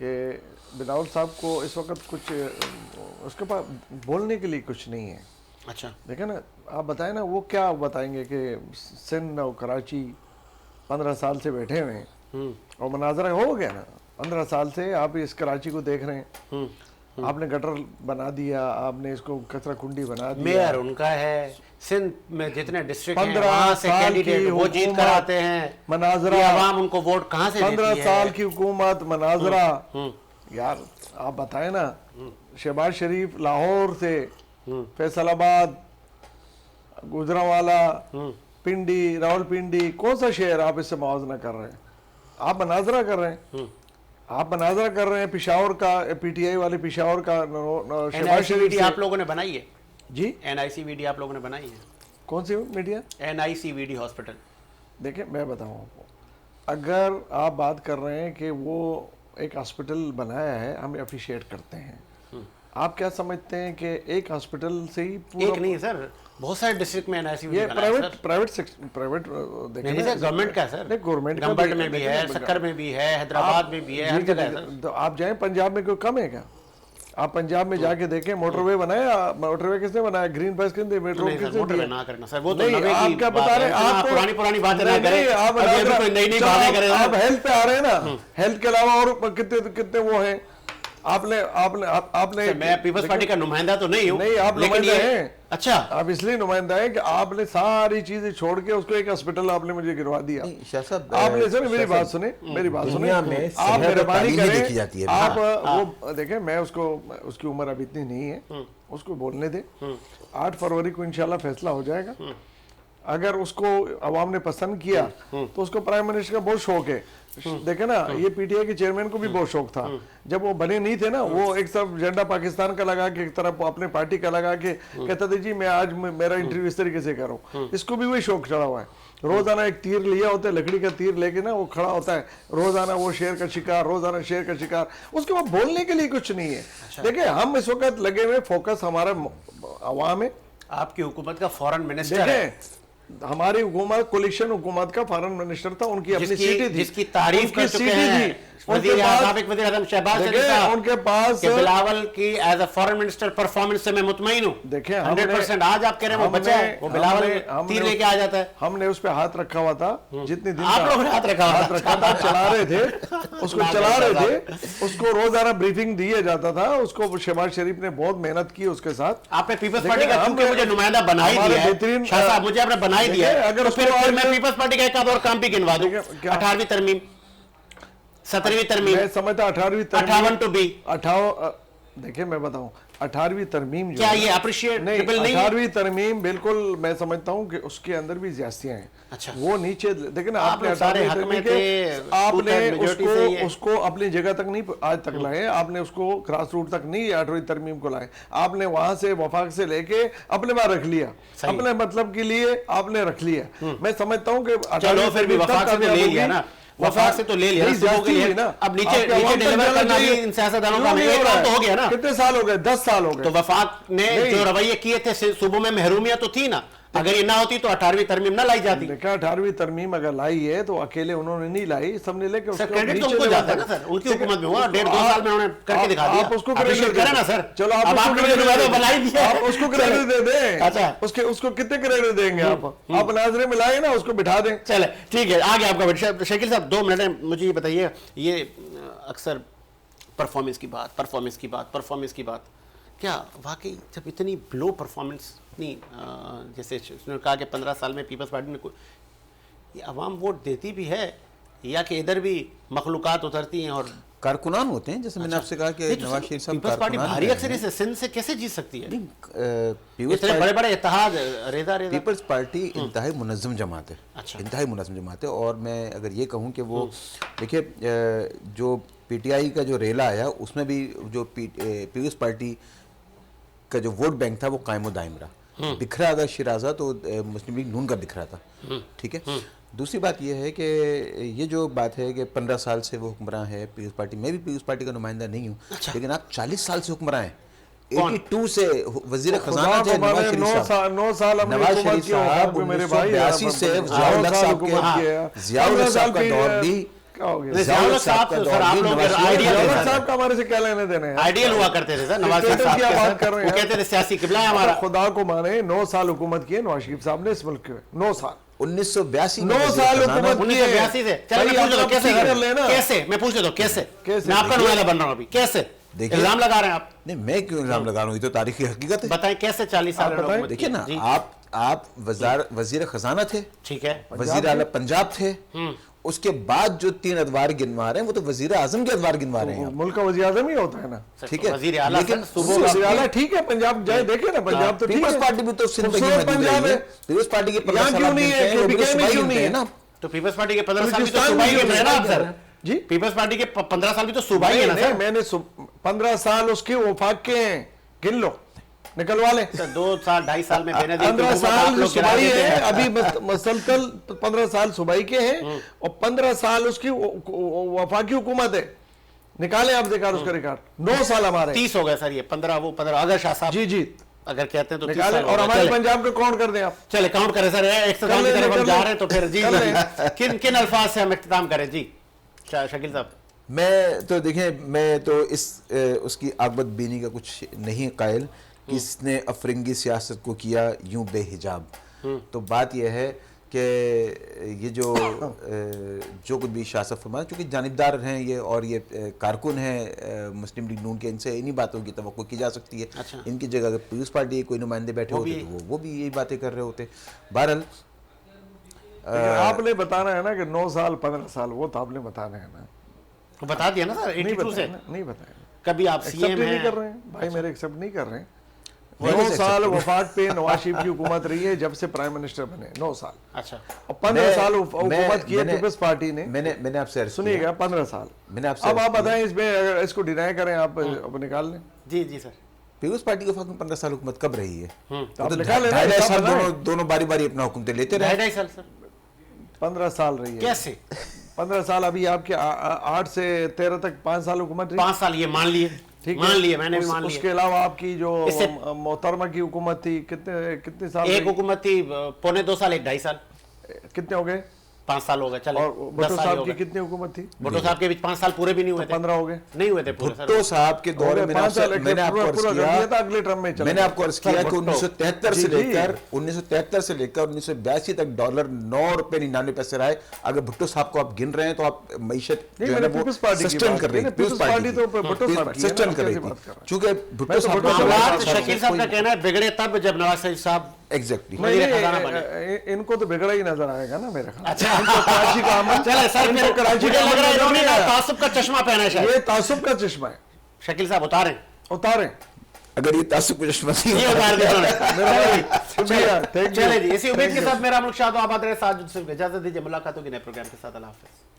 कि बिलावल साहब को इस वक्त कुछ उसके पास बोलने के लिए कुछ नहीं है। अच्छा, देखें ना, आप बताएं ना, वो क्या बताएंगे कि सिंध और कराची 15 साल से बैठे हुए हैं और मुनाजरा हो गया ना। 15 साल से आप इस कराची को देख रहे हैं, आपने गटर बना दिया, आपने इसको कचरा कुंडी बना दिया। मेयर उनका है, सिंध में जितने डिस्ट्रिक्ट हैं 15 वहां से साल कैंडिडेट की वो जीत कर हुकूमत, आते हैं। मनाजरा, ये आवाम उनको वोट कहां से देती 15 है? साल की हुकूमत, मनाजरा। यार आप बताएं ना, शहबाज शरीफ लाहौर से फैसलाबाद, गुजरांवाला, पिंडी, रावलपिंडी, कौन सा शहर आप इससे मुआवजा कर रहे हैं? आप मनाजरा कर रहे हैं। आप मनाजरा कर रहे हैं पेशावर का, पीटीआई वाले पेशावर का, शहबाज शरीफ से। आप लोगों ने बनाई है? जी NICVD आप लोगों ने बनाई है? कौन सी मीडिया? NICVD hospital. देखिए मैं बताऊँ आपको, अगर आप बात कर रहे हैं कि वो एक हॉस्पिटल बनाया है, हम अप्रिशिएट करते हैं। आप क्या समझते हैं कि एक हॉस्पिटल से ही पूरा? एक नहीं है सर, बहुत सारे डिस्ट्रिक्ट में NICVD ये बनाया है, सर। प्राइवेट नहीं सर, गवर्नमेंट का है सर। नहीं, गवर्नमेंट का गंबट में भी है, सक्कर में भी है, हैदराबाद में भी है, हर जगह है सर। तो आप जाएं पंजाब में, कोई कम है क्या? आप पंजाब में जाके देखें, मोटरवे बनाया, मोटरवे किसने बनाया? ग्रीन पास किसने? मेट्रो नहीं सर, किसने मोटरवे दिया? ना करना सर, वो तो नहीं, नवे आप की क्या बात बता है, रहे हैं? इतना आपको पुरानी बातें ना नहीं, करें। आप अभी अभी कोई नई चलो, बातें करें आप ना। हेल्थ पे आ रहे हैं ना, हेल्थ के अलावा और कितने वो हैं? आपने सर, मैं पीपल्स पार्टी का नुमाइंदा तो नहीं हूँ। नहीं, आप लेकिन नुमाइंदा ये- हैं। अच्छा, आप इसलिए नुमाइंदा है कि आपने सारी चीजें छोड़ के उसको एक हॉस्पिटल आपने मुझे गिरवा दिया। नहीं, शाह साहब, आपने सुने मेरी शाह बात, साहब, सुने मेरी बात, सुने। दुनिया में आप सेहत और मेहरबानी तालीम ही करें, देखी जाती है। आप वो देखें, मैं उसको, उसकी उम्र अभी इतनी नहीं है, उसको बोलने दे। 8 फरवरी को इंशाल्लाह फैसला हो जाएगा। अगर उसको अवाम ने पसंद किया तो उसको प्राइम मिनिस्टर का बहुत शौक है। देखे ना, ये PTI के चेयरमैन को भी बहुत शौक था। जब वो बने नहीं थे ना, वो एक सब झंडा पाकिस्तान का लगा के, एक तरफ अपने पार्टी का लगा के कहता था जी मैं आज मेरा इंटरव्यू इस तरीके से करूँ। इसको भी वही शौक चढ़ा हुआ है। रोजाना एक तीर लिया होता है, लकड़ी का तीर लेके ना वो खड़ा होता है, रोजाना वो शेर का शिकार, रोजाना शेर का शिकार। उसके बाद बोलने के लिए कुछ नहीं है। देखिए हम इस वक्त लगे हुए, फोकस हमारा अवाम है। आपकी हुकूमत का फॉरेन मिनिस्टर है, देखें, हमारी हुकूमत कोलिशन हुकूमत का फॉरेन मिनिस्टर था, उनकी अपनी सीटें थी, जिसकी तारीफ उनकी कर चुके सीटें हैं थी। वजीर आज़म शहबाज शरीफ देखें, साहब उनके पास कि बिलावल की as a foreign minister performance से मैं मुतमईन हूँ। देखें, 100% आज आप कह रहे हैं वो बचा है, वो बिलावल तीर लेके आ जाता है। हमने उस पे हाथ रखा हुआ था, जितने दिन आप लोगों ने हाथ रखा हुआ था। चला रहे थे, उसको चला रहे थे, उसको रोजाना ब्रीफिंग दिया जाता था। उसको शहबाज शरीफ ने बहुत मेहनत की उसके साथ। आपने पीपल्स देखें, पार्टी का हम क्योंकि मुझे नुमाइंदा बना ही हमारे दिया है, बेहतरीन, शाह साहब मुझे आपने बना ही दिया है, देखें, अगर तो उसको फिर आज- मैं पीपल्स पार्टी का एक आध और काम भी गिनवा दूं। देखें, क्या- 18वीं तरमीम, 17वीं तरमीम, मैं समझता 18वीं 58 to B। देखिए मैं बताऊं, 18वीं तरमीम जो क्या है ये ना, अप्रिशिएट नहीं, नहीं है? 18वीं तरमीम बिल्कुल मैं समझता हूं कि उसके अंदर भी ज्यादतियां हैं। अच्छा। वो नीचे देखे ना, आप आपने लोग सारे 18वीं हक में तरमीम के- थे, आपने two-third majority से ही है। उसको अपनी जगह तक नहीं आज तक लाए, आपने उसको ग्रास रूट तक नहीं 8वीं तरमीम को लाए। आपने वहां से वफाक से लेके अपने बार रख लिया, सही। अपने मतलब के लिए आपने रख लिया। मैं समझता हूं कि चलो फिर भी वफाक से तो ले लिया ना, वफाक से तो ले लिया ना, नहीं, सुबह के लिए। जाती है ना। अब नीचे आपके अवाम तक डिलीवर जाना करना भी चाहिए। इन सियासतदानों का क्यों नहीं एक हो रहा काम तो है? हो गया ना। कितने साल हो गए? 10 साल हो गए। तो वफाक ने नहीं। जो रवैये किए थे सुबह में महरूमियत तो थी ना, अगर ये ना होती तो 18वीं तरमीम ना लाई जाती। देखा 18वीं तरमीम अगर लाई है तो अकेले उन्होंने नहीं लाई, सबने लेके सर उसको क्रेडिट तो नीचे उनको लेवल जाता है तक- ना सर, उनकी हुकूमत में हुआ उसको 1.5-2 साल में उन्होंने करके दिखा दिया। आप उसको Appreciate क्रेडिट करें ना सर। चलो आप अब उसको आपने क्रेडिट मुझे दे दें। बना ही दिया है। आप उसको क्रेडिट दे दें। अच्छा। उसको कितने क्रेडिट देंगे आप नाजरे में लाए ना, उसको बिठा दें। चले ठीक है, आगे आपका बेटा शकील साहब 2 मिनट है, मुझे ये बताइए, ये अक्सर परफॉर्मेंस की बात, क्या वाकई जब इतनी लो परफॉर्मेंस नहीं, जैसे उसने कहा कि 15 साल में पीपल्स पार्टी में ये अवाम वोट देती भी है या कि इधर भी मखलूकात उतरती हैं और कारकुनान होते हैं, जैसे मैंने आपसे कहा कि नवाज शरीफ साहब पीपल्स पार्टी कारकुनान भारी हैं। अक्सर से सिंध से कैसे जीत सकती है? पीपल्स इतने बड़े बड़े इत्तेहाद रेदा पीपल्स पार्टी इंतहाई मुनज़्ज़म जमात है। अच्छा। इंतहाई मुनज़्ज़म जमात है। और मैं अगर ये कहूँ कि वो देखिए, जो PTI का जो रेला आया उसमें भी जो पीपल्स पार्टी का जो वोट बैंक था वो कायम दायम रहा। बिखरा अगर शिराजा तो मुस्लिम लीग नून का बिखरा था। ठीक है। दूसरी बात यह है कि ये जो बात है कि 15 साल से वो हुक्मरान है पीपल्स पार्टी, मैं भी पीपल्स पार्टी का नुमाइंदा नहीं हूँ। अच्छा। लेकिन आप 40 साल से हुक्मरान हैं। कौन? 82 से वजीर खजाना खुदा थे को नवाज माने, शरीफ 9 साहब। साल हमने नवाज हुकूमत शरीफ की, और साहब मेरे भाई 1982 से आप- ज़ियाउल हक साहब हुकूमत के किया। ज़ियाउल हक साहब का 15 दौर भी क्या हो गया? नहीं, ज़ियाउल ज़ियाउल हक साहब का साहब, दौर सर, आप भी लोग नवाज आइडिया शरीफ दें, ज़ियाउल सर। साहब का हमारे से क्या लेने देने हैं? आइडियल हुआ करते थे सर नवाज शरीफ क्रिकेटर साहब की के बात सर। कर रहे वो हैं। कहते थे सियासी किबला है हमारा। खुदा को माने 9 साल हुकूमत की है नवाज शरीफ साहब ने इस मुल्क में। 9 साल 1982 में 9 वज़ीर साल खजाना- हुकूमत 1982 से चलो मैं पूछ लेता हूं, कैसे कर लेना। कैसे मैं पूछ लेता हूं, कैसे कैसे? मैं आपका नुमाइंदा बन रहा हूं अभी, कैसे देखिए। इल्जाम लगा रहे हैं आप, नहीं, मैं क्यों इल्जाम लगा रहा हूँ? ये तो तारीखी हकीकत है। बताएं कैसे 40 साल आप बताएं। हुकूमत देखिए की? ना, जी, आप वजीर खजाना थे, ठीक है, वजीर आला पंजाब थे, उसके बाद जो 3 अदवार गिनवा रहे हैं वो तो वजीर आजम के अदवार गिनवा रहे हैं आप। मुल्क का वज़ीर आज़म ही होता है ना। ठीक है, वजीर आला लेकिन सर, सूबों का वज़ीर आला ठीक है, पंजाब जाए देखे ना, पंजाब तो ठीक पीपल्स है। पार्टी भी तो सिंध खूबसूरत में पंजाब है। पीपल्स पार्टी के 15 यहाँ साल क्यों आप नहीं गिनते है? हैं, वो भी तो KPK में सूबाई क्यों गिनते नहीं हैं है? ना। तो पीपल्स पार्टी के 15 साल भी तो बलूचिस्तान सूबाई में के क्यों ना आप नहीं सर? है? जी? पीपल्स पार्टी के 15 साल भी तो सूबाई है ना नहीं, सर? मैंने 15 साल उसके वफाक के हैं, गिन लो। निकलवा लें। सर 2 साल 2.5 साल में बेनजीर 15 साल गिरा सूबाई देते है, हैं। अभी मसलसल 15 साल सूबाई के हैं और 15 साल उसकी वफाकी हुकूमत है। निकाले आप देखा उसका रिकॉर्ड, 9 साल हमारे 30 हो गए सर, ये 15 वो 15 अगर शाह साहब जी जी अगर कहते हैं तो 30 निकाले। साल हो और गए। हमारे चले। पंजाब को काउंट कर दें आप। चले काउंट करें सर, इख्तिताम की कर तरफ ले, हम कर जा ले। रहे हैं तो फिर जी कर ले। जी किन किन अल्फाज से हम इख्तिताम करें जी शकील साहब? मैं तो देखें, मैं तो उसकी आकबत बीनी का कुछ नहीं कायल कि इसने अफरंगी सियासत को किया यूं बेहिजाब। तो बात यह है कि ये जो कुछ भी शासक फरमाया, चूँकि जानिबदार हैं ये और ये कारकुन हैं मुस्लिम लीग नून के, इनसे इन्हीं बातों की तवक्को की जा सकती है। अच्छा। इनकी जगह अगर पीपल्स पार्टी के कोई नुमाइंदे बैठे होते तो वो भी यही बातें कर रहे होते। बहरहाल आपने बताना है ना कि 9 साल 15 साल, वो तो आपने बताना है ना। बता दिया ना सर, नहीं 82 से बताया ना, नहीं बताया। कभी आप एक्सेप्ट सीएम नहीं कर हैं। रहे हैं भाई, मेरे एक्सेप्ट नहीं कर रहे हैं। नहीं 9 से साल accept वफाक पे नवाज शरीफ की हुकूमत रही है जब से प्राइम मिनिस्टर बने, 9 साल। अच्छा और 15 साल हुकूमत की है मैंने- पीपल्स पार्टी ने। मैंने आपसे अर्ज किया। सुनिएगा 15 साल। मैंने आपसे अब अर्ज आप किया। बताएं इसमें, अगर इसको डिनाई करें आप अब निकाल लें। जी जी सर। पीपल्स पार्टी के वफाक में 15 साल हुकूमत कब रही है? तो वो आप तो निकाल लेना, 2.5 हिसाब साल बनाएं। दोनों बारी बारी अपना हुक्म लेते रहे। 2.5 साल सर 15 साल रही है। कैसे? 15 साल अभी आपके 8 से 13 तक 5 साल हुकूमत रही। 5 साल ये मान लिए, ठीक है। मान लिए, मैंने भी मान उसके लिया। अलावा आपकी जो इससे- मोहतरमा की हुकूमत थी, कितने साल एक रही? हुकूमत थी 2.25 साल, एक 2.5 साल, कितने हो गए? 5 साल हो गए। चले और 10 भुट्टो साल साहब हो की गए। कितनी हुकूमत थी? भुट्टो साहब के बीच 5 साल पूरे भी नहीं हुए थे, 15 हो गए। नहीं हुए थे पूरे सर। भुट्टो साहब के दौर में मैंने 5 साल आपको अर्ज पूरा कर किया, दिया था, अगले टर्म में चले मैंने गए। आपको अर्ज किया कि भुट्टो। 1973 से जी, जी। लेकर 1982 तक डॉलर 9 रुपए 99 पैसे रहा है। अगर भुट्टो साहब को आप गिन रहे हैं तो आप मईशत नहीं, जो है मैंने ना वो पीपल्स पार्टी की सस्टेन बात कर रही की है। ना, पीपल्स पार्टी तो भुट्टो साहब की है ना, सस्टेन कर रही कैसी बात कर रहे थी, हैं? चूंकि भुट्टो मैं तो साहब भुट्टो साहब मामलात साहब शकील साहब का कहना है बिगड़े तब जब नवाज शरीफ साहब एग्जैक्टली नहीं, वज़ीर खजाना बने। इनको तो बिगड़ा ही नजर आएगा ना मेरे ख्याल। अच्छा इनको कराची का अमन, चले सर, इनको फिर कराची मुझे का लग अमन रहा है नजर इन्होंने नहीं ना आया। तासुब का चश्मा पहना है शायद। ये तासुब का चश्मा है, शकील साहब उतारें, उतारें। अगर ये तासुब को चश्मा नहीं ये उतार दिया उन्होंने। मेरा भाई, शुक्रिया, thank you. चले जी, इसी उम्मीद के Thank you. साथ मेरा मुल्क शाद आबाद रहे। साथ इजाजत दीजिए, मुलाकात होगी नए प्रोग्राम के साथ। अल्लाह हाफिज़।